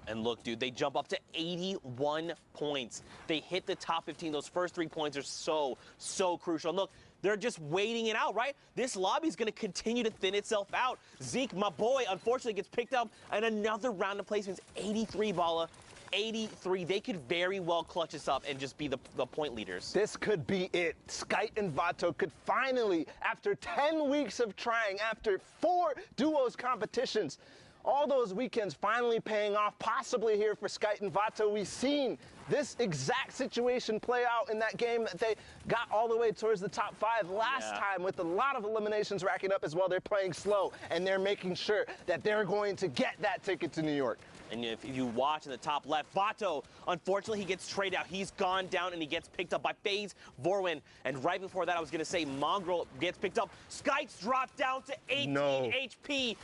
And look, dude, they jump up to 81 points. They hit the top 15. Those first 3 points are so crucial. And look, they're just waiting it out, right? This lobby is going to continue to thin itself out. Zeke, my boy, unfortunately gets picked up and another round of placements. 83, Bala. 83. They could very well clutch this up and just be the point leaders. This could be it. Skite and Vato could finally, after 10 weeks of trying, after 4 duos competitions, all those weekends finally paying off, possibly here for Skite and Vato. We've seen this exact situation play out in that game that they got all the way towards the top 5 last time with a lot of eliminations racking up as well. They're playing slow, and they're making sure that they're going to get that ticket to New York. And if you watch in the top left, Vato, unfortunately, he gets traded out. He's gone down, and he gets picked up by FaZe, Vorwin. And right before that, I was going to say Mongrel gets picked up. Skite's dropped down to 18 HP.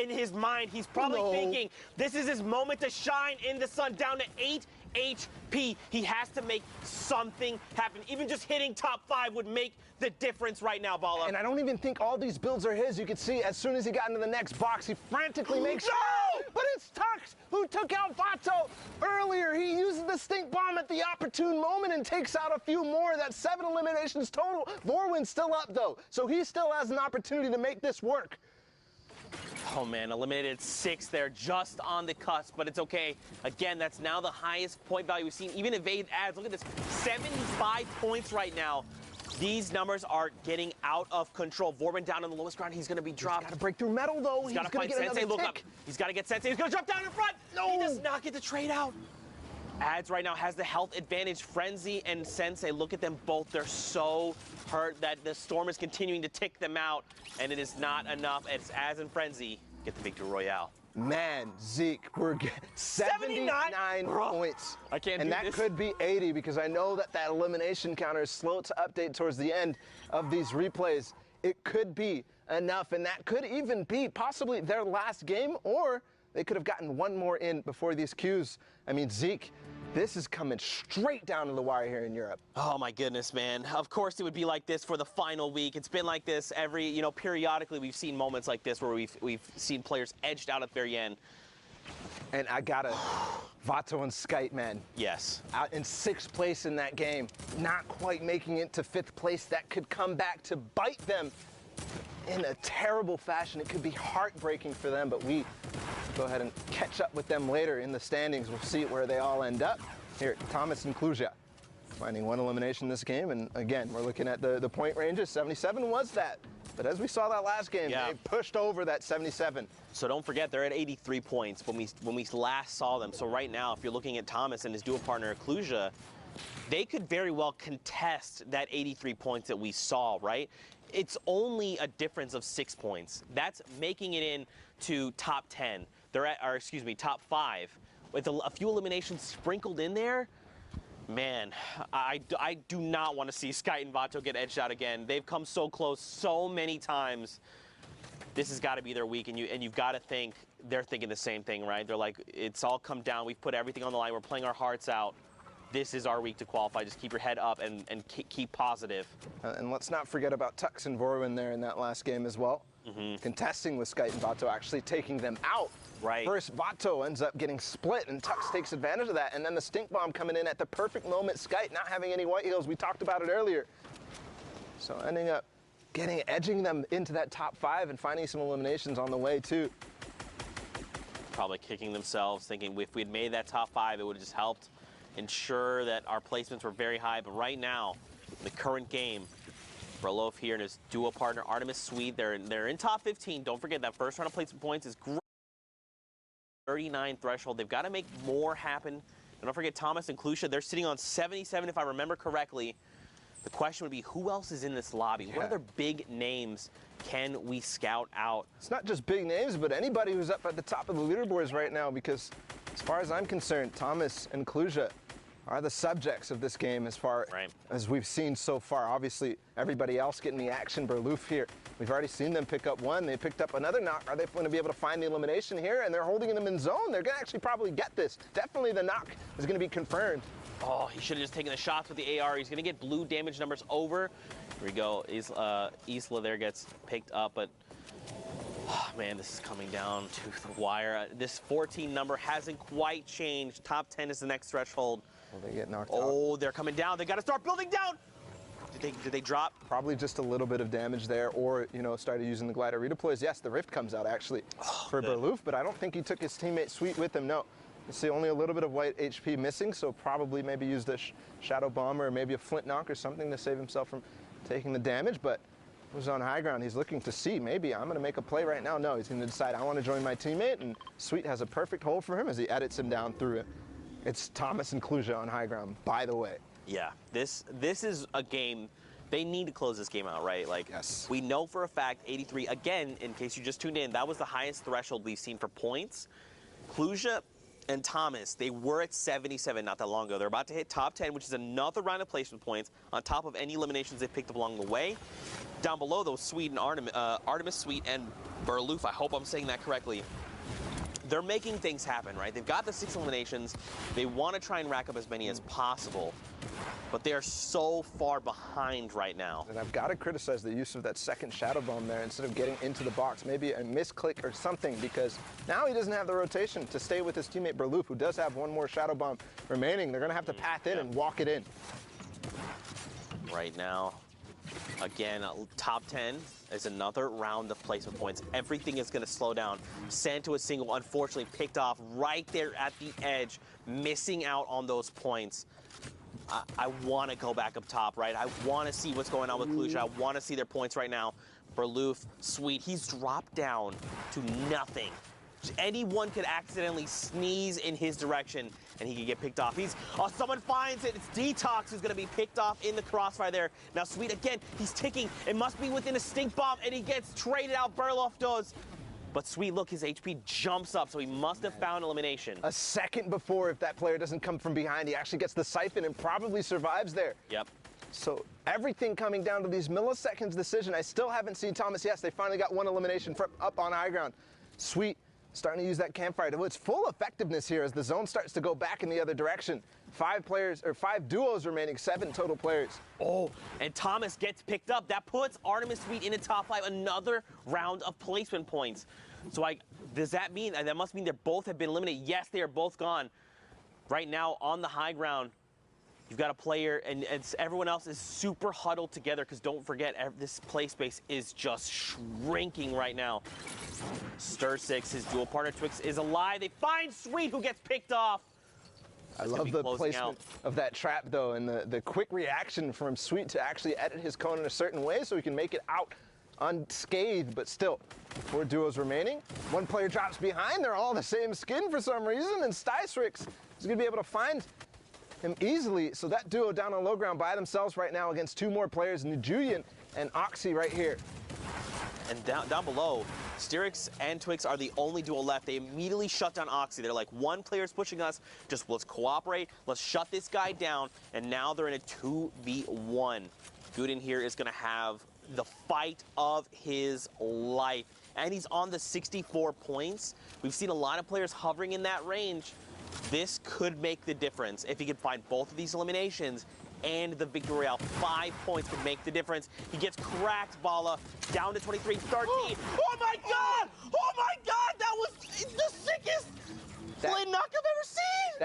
In his mind, he's probably thinking, this is his moment to shine in the sun, down to 8 HP. He has to make something happen. Even just hitting top 5 would make the difference right now, Bala. And I don't even think all these builds are his. You can see as soon as he got into the next box, he frantically makes but it's Tux who took out Vato earlier. He uses the stink bomb at the opportune moment and takes out a few more. That's 7 eliminations total. Vorwin's still up, though, so he still has an opportunity to make this work. Oh, man, eliminated 6 there, just on the cusp, but it's okay. Again, that's now the highest point value we've seen. Even evade ads, look at this, 75 points right now. These numbers are getting out of control. Vorwin down on the lowest ground. He's going to be dropped. He's got to break through metal, though. He's got to find Sensei. Look up. He's got to get Sensei. He's going to drop down in front. No. He does not get the trade out. Ads right now has the health advantage. Frenzy and Sensei, look at them both. They're so hurt that the Storm is continuing to tick them out, and it is not enough. It's Ads and Frenzy get the victory royale. Man, Zeke, we're 79 points. I can't and do that this. could be 80 because I know that elimination counter is slow to update towards the end of these replays. It could be enough, and that could even be possibly their last game, or they could have gotten one more in before these queues. I mean, Zeke, this is coming straight down to the wire here in Europe. Oh my goodness, man. Of course it would be like this for the final week. It's been like this every, periodically we've seen moments like this where we've seen players edged out at the very end. And I gotta, Vato and Skite, man. Yes. Out in 6th place in that game, not quite making it to 5th place. That could come back to bite them in a terrible fashion. It could be heartbreaking for them, but we go ahead and catch up with them later in the standings. We'll see where they all end up. Here, Thomas and Kluja finding 1 elimination this game, and again, we're looking at the point ranges. 77 was that, but as we saw that last game, they pushed over that 77. So don't forget, they're at 83 points when we last saw them. So right now, if you're looking at Thomas and his dual partner, Kluja, they could very well contest that 83 points that we saw, right? It's only a difference of 6 points. That's making it in to top 10. They're at, top 5. With a few eliminations sprinkled in there, man, I do not want to see Skite and Vato get edged out again. They've come so close so many times. This has got to be their week, and you've got to think they're thinking the same thing, right? They're like, it's all come down. We've put everything on the line. We're playing our hearts out. This is our week to qualify. Just keep your head up and keep positive. And let's not forget about Tux and Vorwin there in that last game as well. Contesting with Skite and Vato, actually taking them out Right. First, Vato ends up getting split, and Tux takes advantage of that. And then the stink bomb coming in at the perfect moment. Skite not having any white heals. We talked about it earlier. So ending up edging them into that top 5 and finding some eliminations on the way, too. Probably kicking themselves, thinking if we had made that top 5, it would have just helped ensure that our placements were very high. But right now, the current game, Berlof here and his duo partner, Artemis Swede, they're in top 15. Don't forget that first round of placement points is great. 39 threshold. They've got to make more happen. And don't forget Thomas and Klusha, they're sitting on 77 if I remember correctly. The question would be, who else is in this lobby? What other big names can we scout out? It's not just big names, but anybody who's up at the top of the leaderboards right now, because as far as I'm concerned, Thomas and Klusha are the subjects of this game as far as we've seen so far. Obviously, everybody else getting the action. Berloof here, we've already seen them pick up one. They picked up another knock. Are they going to be able to find the elimination here? And they're holding them in zone. They're going to actually probably get this. Definitely the knock is going to be confirmed. Oh, he should have just taken the shots with the AR. He's going to get blue damage numbers over. Here we go. Isla there gets picked up, but oh, man, this is coming down to the wire. This 14 number hasn't quite changed. Top 10 is the next threshold. Will they get knocked out? Oh, they're coming down. They got to start building down. Did they drop? Probably just a little bit of damage there, or, you know, started using the glider redeploys. Yes, the rift comes out actually for Berloof, but I don't think he took his teammate Sweet with him. No. You see only a little bit of white HP missing, so probably maybe used a shadow bomb or maybe a flint knock or something to save himself from taking the damage. But who's on high ground? He's looking to see, maybe I'm going to make a play right now. No, he's going to decide I want to join my teammate, and Sweet has a perfect hold for him as he edits him down through it. It's Thomas and Klusha on high ground, by the way. Yeah, this is a game. They need to close this game out, right? Like, yes. We know for a fact 83, again, in case you just tuned in, that was the highest threshold we've seen for points. Klusha and Thomas, they were at 77 not that long ago. They're about to hit top 10, which is another round of placement points on top of any eliminations they picked up along the way. Down below, though, Swede and Artemis Sweet and Berloof, I hope I'm saying that correctly. They're making things happen, right? They've got the 6 eliminations. They want to try and rack up as many as possible, but they are so far behind right now. And I've got to criticize the use of that second shadow bomb there instead of getting into the box. Maybe a misclick or something, because now he doesn't have the rotation to stay with his teammate Berloof, who does have one more shadow bomb remaining. They're going to have to path in and walk it in. Right now, again, top 10 is another round of placement points. Everything is going to slow down. Santo is single, unfortunately picked off right there at the edge, missing out on those points. I want to go back up top, right? I want to see what's going on with Klusha. I want to see their points right now. Berloof, Sweet, he's dropped down to nothing. Anyone could accidentally sneeze in his direction and he could get picked off. Someone finds it. It's Detox who's going to be picked off in the crossfire there. Now Sweet, again, he's ticking. It must be within a stink bomb, and he gets traded out. Berloff does. But Sweet, look, his HP jumps up, so he must have found elimination. A second before, if that player doesn't come from behind, he actually gets the siphon and probably survives there. Yep. So everything coming down to these milliseconds decision. I still haven't seen Thomas. Yes, they finally got one elimination from up on high ground. Sweet starting to use that campfire to its full effectiveness here as the zone starts to go back in the other direction. 5 players, or 5 duos remaining, 7 total players. Oh, and Thomas gets picked up. That puts Artemis Sweet in the top 5, another round of placement points. So does that mean, that must mean they both have been eliminated? Yes, they are both gone. Right now on the high ground, you've got a player, and everyone else is super huddled together, because don't forget, this play space is just shrinking right now. Stir6, his dual partner Twix, is alive. They find Sweet, who gets picked off. I love the placement of that trap, though, and the quick reaction from Sweet to actually edit his cone in a certain way so he can make it out unscathed, but still, 4 duos remaining. 1 player drops behind. They're all the same skin for some reason, and Stysrix is going to be able to find him easily. So that duo down on low ground by themselves right now against 2 more players, Nijulian and Oxy right here. And down below, Styrix and Twix are the only duo left. They immediately shut down Oxy. They're like, 1 player's pushing us, just let's cooperate, let's shut this guy down, and now they're in a 2v1. Gooden here is going to have the fight of his life, and he's on the 64 points. We've seen a lot of players hovering in that range. This could make the difference if he could find both of these eliminations and the victory royale. 5 points could make the difference. He gets cracked, Bala, down to 23, 13. Oh my God! Oh my God! That was the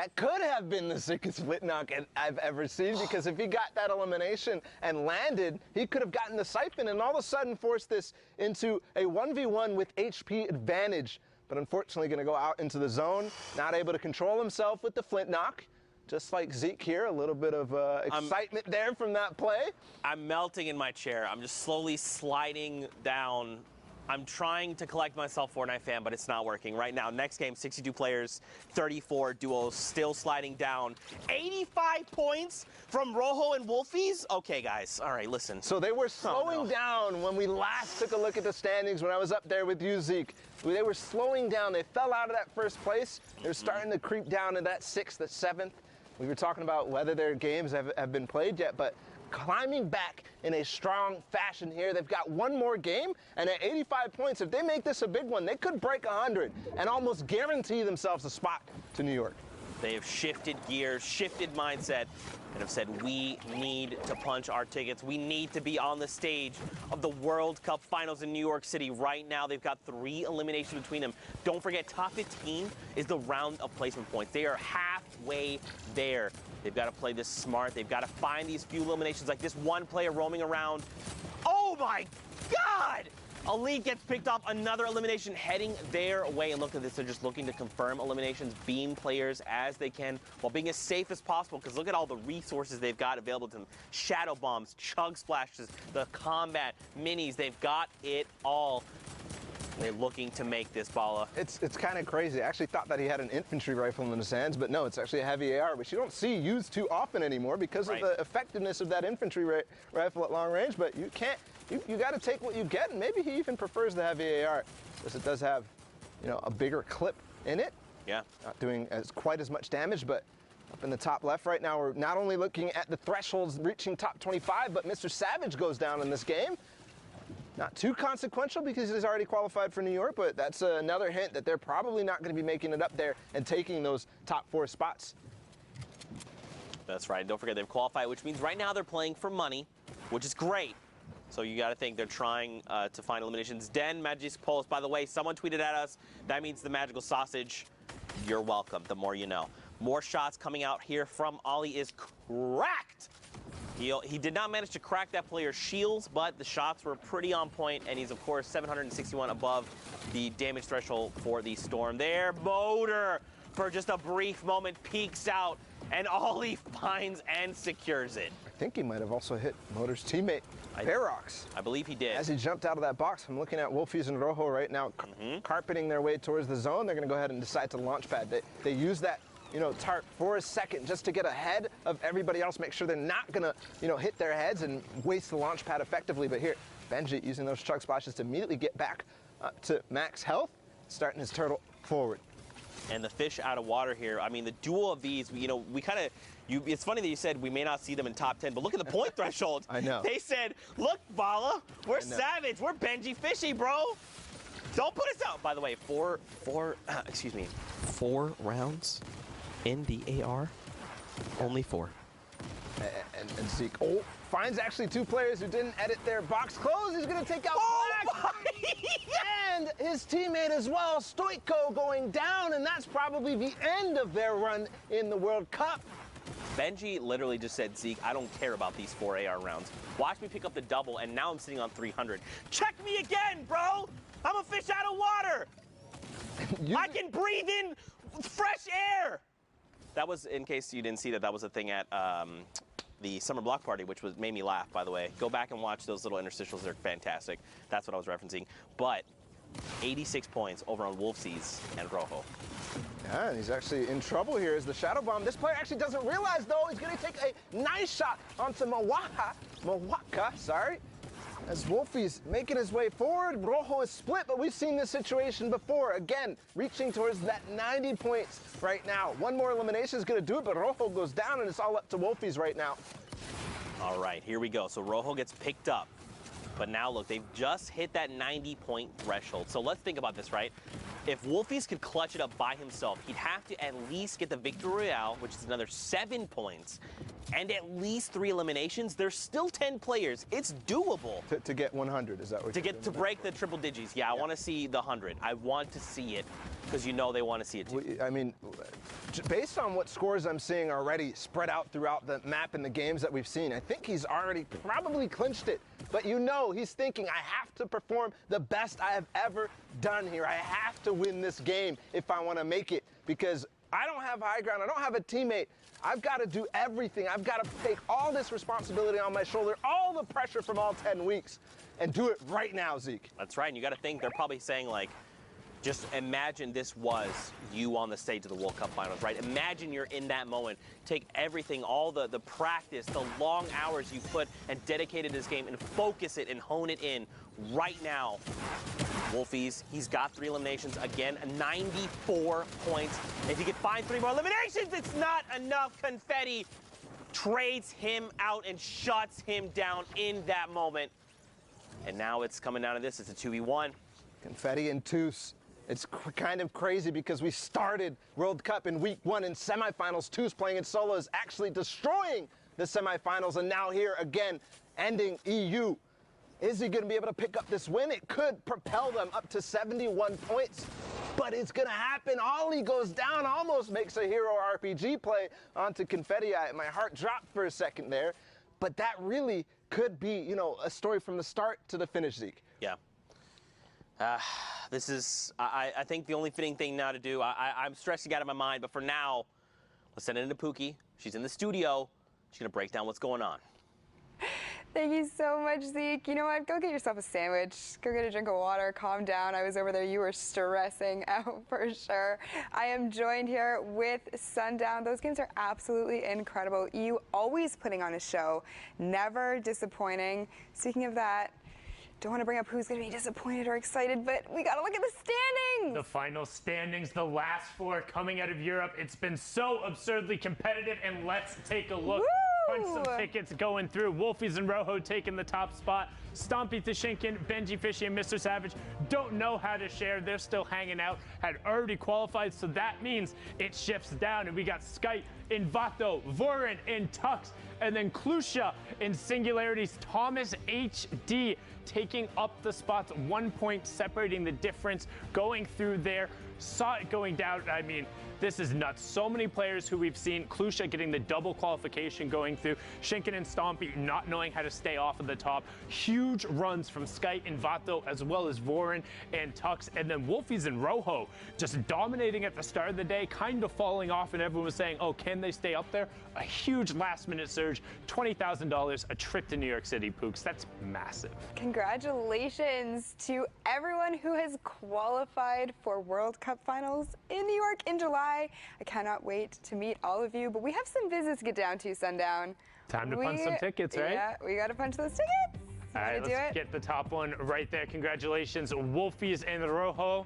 that could have been the sickest split knock I've ever seen, because if he got that elimination and landed, he could have gotten the siphon and all of a sudden forced this into a 1v1 with HP advantage. But unfortunately going to go out into the zone, not able to control himself with the flint knock. Just like Zeke here, a little bit of excitement there from that play. I'm melting in my chair. I'm just slowly sliding down. I'm trying to collect myself, Fortnite fan, but it's not working. Right now, next game, 62 players, 34 duos, still sliding down. 85 points from Rojo and Wolfies? Okay, guys. All right, listen. So they were slowing down when we last took a look at the standings when I was up there with you, Zeke. They were slowing down. They fell out of that first place. They're starting to creep down to that 6th, the 7th. We were talking about whether their games have been played yet, but climbing back in a strong fashion here. They've got one more game, and at 85 points, if they make this a big one, they could break 100 and almost guarantee themselves a spot to New York. They have shifted gears, shifted mindset, and have said, we need to punch our tickets. We need to be on the stage of the World Cup Finals in New York City right now. They've got 3 eliminations between them. Don't forget, top 15 is the round of placement points. They are halfway there. They've got to play this smart. They've got to find these few eliminations, like this one player roaming around. Oh my God! Elite gets picked off, another elimination heading their way. And look at this, they're just looking to confirm eliminations, beam players as they can while being as safe as possible, because look at all the resources they've got available to them. Shadow bombs, chug splashes, the combat, minis, they've got it all. They're looking to make this, Bala. It's kind of crazy. I actually thought that he had an infantry rifle in his hands, but no, it's actually a heavy AR, which you don't see used too often anymore because of the effectiveness of that infantry rifle at long range. But you can't, you got to take what you get, and maybe he even prefers the heavy AR because it does have, you know, a bigger clip in it. Yeah. Not doing quite as much damage, but up in the top left right now, we're not only looking at the thresholds reaching top 25, but Mr. Savage goes down in this game. Not too consequential because he's already qualified for New York, but that's another hint that they're probably not going to be making it up there and taking those top 4 spots. That's right. Don't forget they've qualified, which means right now they're playing for money, which is great. So you got to think they're trying to find eliminations. Den Magic Pulse, by the way, someone tweeted at us. That means the magical sausage. You're welcome. The more you know. More shots coming out here from Ollie is cracked. He did not manage to crack that player's shields, but the shots were pretty on point, and he's, of course, 761 above the damage threshold for the Storm. There, Motor, for just a brief moment, peeks out, and Ollie finds and secures it. I think he might have also hit Motor's teammate, Ferox. I believe he did. As he jumped out of that box, I'm looking at Wolfies and Rojo right now, carpeting their way towards the zone. They're going to go ahead and decide to launch pad. They use that, you know, tart for a second just to get ahead of everybody else, make sure they're not going to, you know, hit their heads and waste the launch pad effectively. But here, Benji using those chug splashes to immediately get back to max health, starting his turtle forward. And the fish out of water here. I mean, the duel of these, you know, we kind of, it's funny that you said we may not see them in top 10, but look at the point threshold. I know. They said, look, Bala, we're savage. We're Benji Fishy, bro. Don't put us out. By the way, four rounds in the AR, only 4. And Zeke finds actually 2 players who didn't edit their box close. He's going to take out Black. And his teammate as well, Stoico, going down, and that's probably the end of their run in the World Cup. Benji literally just said, Zeke, I don't care about these 4 AR rounds. Watch me pick up the double, and now I'm sitting on 300. Check me again, bro. I'm a fish out of water. I can breathe in fresh air. That was, in case you didn't see that was a thing at the summer block party, which made me laugh, by the way. Go back and watch those little interstitials. They're fantastic. That's what I was referencing. But 86 points over on Wolfsies and Rojo. Yeah, and he's actually in trouble here as the Shadow Bomb. This player actually doesn't realize, though, he's going to take a nice shot onto Mawaka, sorry. As Wolfie's making his way forward, Rojo is split, but we've seen this situation before. Again, reaching towards that 90 points right now. One more elimination is going to do it, but Rojo goes down, and it's all up to Wolfies right now. All right, here we go. So Rojo gets picked up. But now, look, they've just hit that 90-point threshold. So let's think about this, right? If Wolfies could clutch it up by himself, he'd have to at least get the Victory Royale, which is another 7 points, and at least 3 eliminations. There's still 10 players. It's doable. To get 100, is that what you're to break the triple digits. Yeah, I want to see the 100. I want to see it because you know they want to see it too. I mean, based on what scores I'm seeing already spread out throughout the map and the games that we've seen, I think he's already probably clinched it. But you know, he's thinking, I have to perform the best I have ever done here. I have to win this game if I want to make it, because I don't have high ground. I don't have a teammate. I've got to do everything. I've got to take all this responsibility on my shoulder, all the pressure from all 10 weeks, and do it right now, Zeke. That's right. And you got to think they're probably saying, like, just imagine this was you on the stage of the World Cup Finals, right? Imagine you're in that moment. Take everything, all the practice, the long hours you put and dedicated to this game and focus it and hone it in right now. Wolfies, he's got 3 eliminations. Again, 94 points. If he could find 3 more eliminations, it's not enough. Confetti trades him out and shuts him down in that moment. And now it's coming down to this. It's a 2v1. Confetti and Toos. It's kind of crazy because we started World Cup in week 1 in semifinals. Toos playing in solo is actually destroying the semifinals, and now here again, ending EU. Is he going to be able to pick up this win? It could propel them up to 71 points, but it's going to happen. Ollie goes down, almost makes a hero RPG play onto Confetti. My heart dropped for a second there, but that really could be, you know, a story from the start to the finish, Zeke. Yeah. This is, I think, the only fitting thing now to do. I'm stressing out of my mind, but for now, let's send it into Pookie. She's in the studio. She's going to break down what's going on. Thank you so much, Zeke. You know what? Go get yourself a sandwich. Go get a drink of water. Calm down. I was over there. You were stressing out for sure. I am joined here with Sundown. Those games are absolutely incredible. EU always putting on a show, never disappointing. Speaking of that, don't want to bring up who's going to be disappointed or excited, but we got to look at the standings. The final standings, the last 4 coming out of Europe. It's been so absurdly competitive, and let's take a look. Punch some tickets going through. Wolfies and Rojo taking the top spot. Stompy Tashinkin, Benji Fishy, and Mr. Savage don't know how to share. They're still hanging out. Had already qualified, so that means it shifts down. And we got Skype, Invato, Vorin, and Tux, and then Klusha in Singularities. Thomas HD taking up the spots, 1 point separating the difference, going through there. Saw it going down. I mean, this is nuts. So many players who we've seen. Klusha getting the double qualification going through. Shinken and Stompy not knowing how to stay off of the top. Huge runs from Skype and Vato, as well as Vorin and Tux. And then Wolfies and Rojo just dominating at the start of the day, kind of falling off, and everyone was saying, oh, can they stay up there? A huge last-minute surge, $20,000, a trip to New York City, Pooks. That's massive. Congratulations to everyone who has qualified for World Cup Finals in New York in July. I cannot wait to meet all of you, but we have some business to get down to, Sundown. Time to punch some tickets, right? Yeah, we got to punch those tickets. All right, let's get the top one right there. Congratulations, Wolfies and Rojo.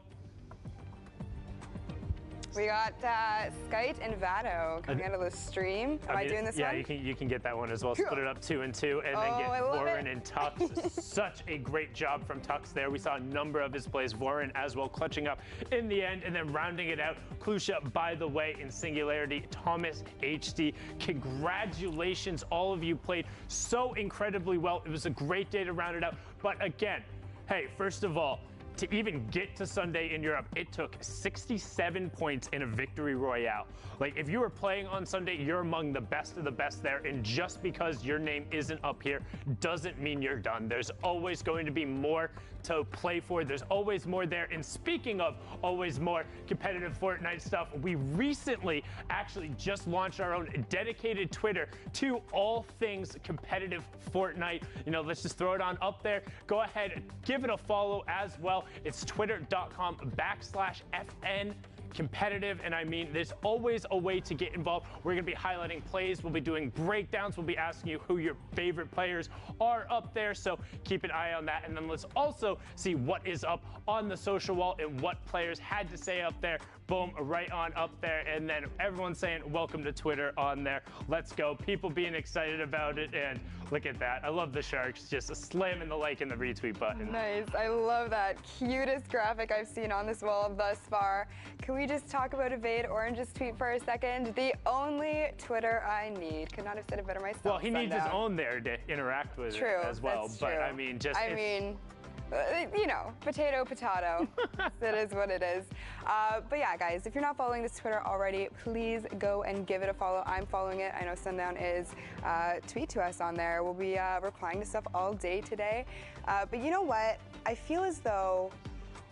We got Skype and Vado coming out of the stream. Am I doing this one? Yeah, you can get that one as well. Split it up 2 and 2, and then get Vorin and Tux. Such a great job from Tux there. We saw a number of his plays. Vorin as well clutching up in the end, and then rounding it out. Klusha, by the way, in Singularity. Thomas HD. Congratulations, all of you played so incredibly well. It was a great day to round it out. But again, hey, first of all, to even get to Sunday in Europe, it took 67 points in a victory royale. Like, if you were playing on Sunday, you're among the best of the best there, and just because your name isn't up here doesn't mean you're done. There's always going to be more to play for. There's always more there. And speaking of always more competitive Fortnite stuff, we recently actually just launched our own dedicated Twitter to all things competitive Fortnite. You know, let's just throw it on up there. Go ahead, give it a follow as well. It's twitter.com/FN competitive, and I mean, there's always a way to get involved. We're going to be highlighting plays, we'll be doing breakdowns, we'll be asking you who your favorite players are up there, so keep an eye on that. And then let's also see what is up on the social wall and what players had to say up there. Boom, right on up there, and then everyone's saying welcome to Twitter on there. Let's go. People being excited about it, and look at that. I love the Sharks just slamming the like and the retweet button. Nice. I love that. Cutest graphic I've seen on this wall thus far. Can we just talk about Evade Orange's tweet for a second? The only Twitter I need. Could not have said it better myself. Well, he needs his own there to interact with it as well. That's but true. I mean, just you know, potato. It is what it is. But yeah, guys, if you're not following this Twitter already, please go and give it a follow. I'm following it. I know Sundown is. Tweet to us on there. We'll be replying to stuff all day today. But you know what? I feel as though,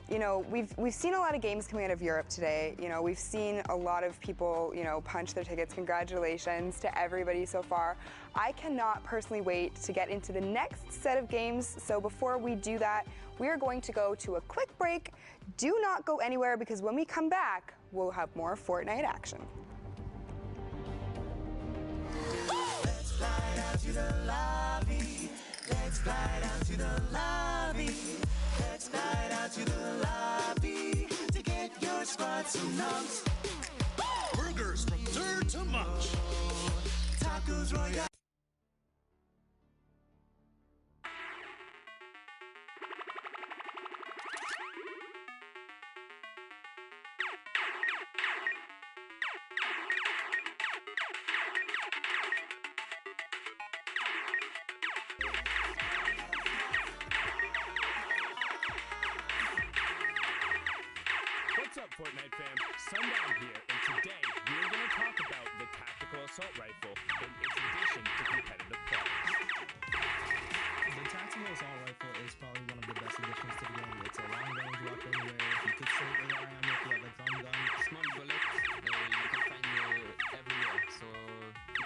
you know, we've seen a lot of games coming out of Europe today. You know, we've seen a lot of people, you know, punch their tickets. Congratulations to everybody so far. I cannot personally wait to get into the next set of games. So before we do that, we are going to go to a quick break. Do not go anywhere, because when we come back, we'll have more Fortnite action. Let's slide out to the lobby. Let's slide out to the lobby. Let's slide out to the lobby to get your squad some nums. Burgers from dirt to munch. Tacos Royale. What's up, Fortnite fam? Sundown here, and today we're going to talk about the tactical assault rifle and its addition to competitive play. The tactical assault rifle is probably one of the best additions to the game. It's a long-range weapon where you could say rely on if you have a thumb gun. Small bullet, you can find everywhere, so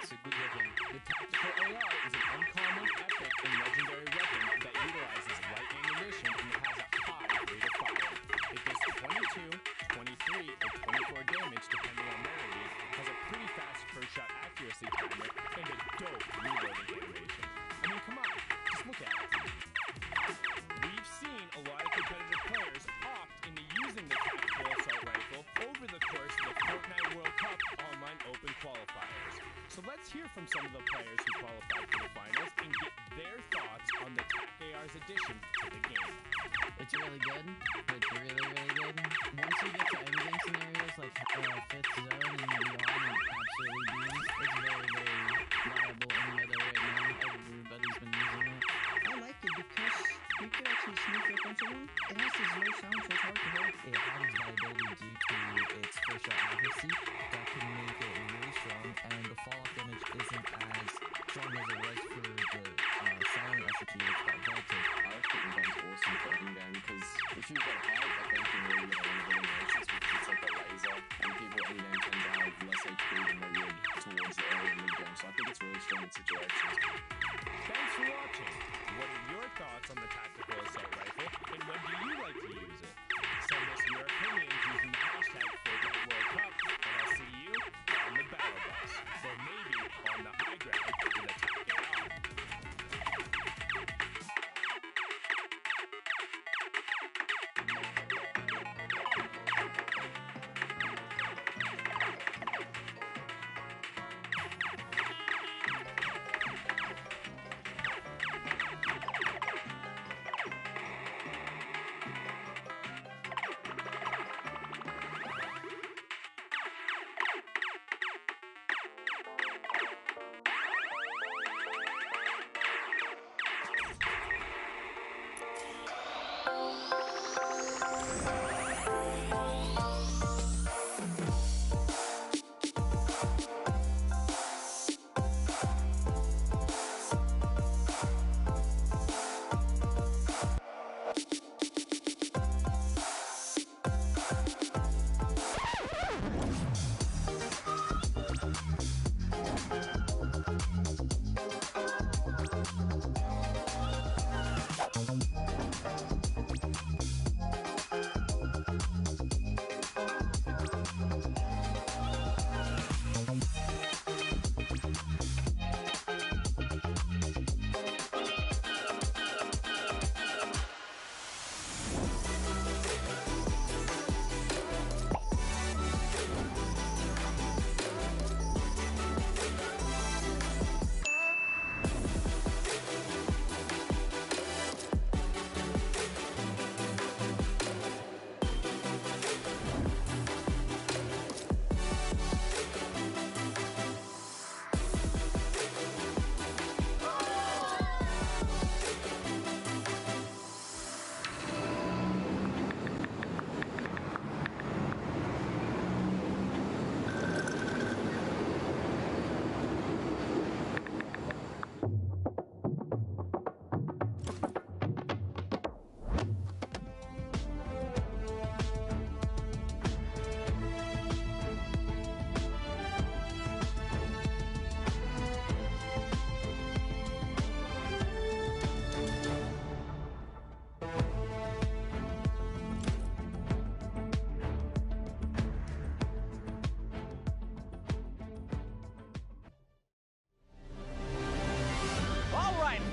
it's a good weapon. The tactical AR is an uncommon, epic, and legendary weapon that utilizes light ammunition and has a high rate of fire. It does 22, 23, or 24 damage depending on rarity, has a pretty fast first shot accuracy timer, and a dope reloading animation. I mean, come on, just look at it. We've seen a lot of competitive players opt into using the tactical assault rifle over the course of the Fortnite World Cup online open qualifiers. So let's hear from some of the players who qualified for the finals and get their thoughts on the TAC AR's addition to the game. It's really good. It's really, really good. Once you get to endgame scenarios like fifth zone and beyond, and absolutely beams, it's very, very viable in meta right now. Everybody's been using it. I like it because you can actually sneak up on someone. It has this low sound, so it's hard to hit. It has viability due to its first shot accuracy that can make it really strong, and the fallout damage isn't as strong as it was for the silent recipe, which got vaulted. I think gun's awesome for in-game, because if you've got height, I think you really get a lot of eliminations, because it's like a laser, and people in-game tend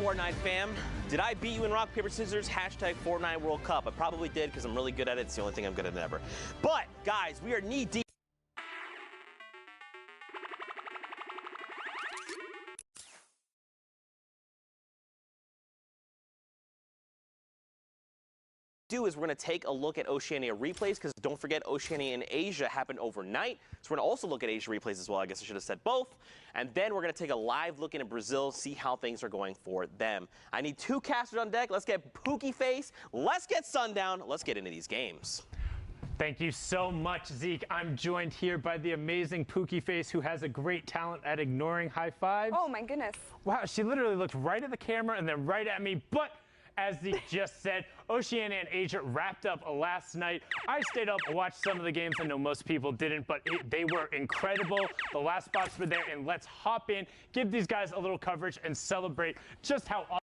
Fortnite fam? Did I beat you in rock, paper, scissors? Hashtag Fortnite World Cup. I probably did because I'm really good at it. It's the only thing I'm good at ever. But, guys, we are knee deep. Is we're going to take a look at Oceania replays, because don't forget Oceania and Asia happened overnight, so we're going to also look at Asia replays as well. I guess I should have said both. And then we're going to take a live look into Brazil, see how things are going for them. I need 2 casters on deck. Let's get Pookie Face, let's get Sundown, let's get into these games. Thank you so much, Zeke. I'm joined here by the amazing Pookie Face, who has a great talent at ignoring high fives. Oh my goodness. Wow, she literally looked right at the camera and then right at me, but as Zeke just said, Oceania and Asia wrapped up last night. I stayed up and watched some of the games. I know most people didn't, but they were incredible. The last spots were there, and let's hop in, give these guys a little coverage, and celebrate just how awesome.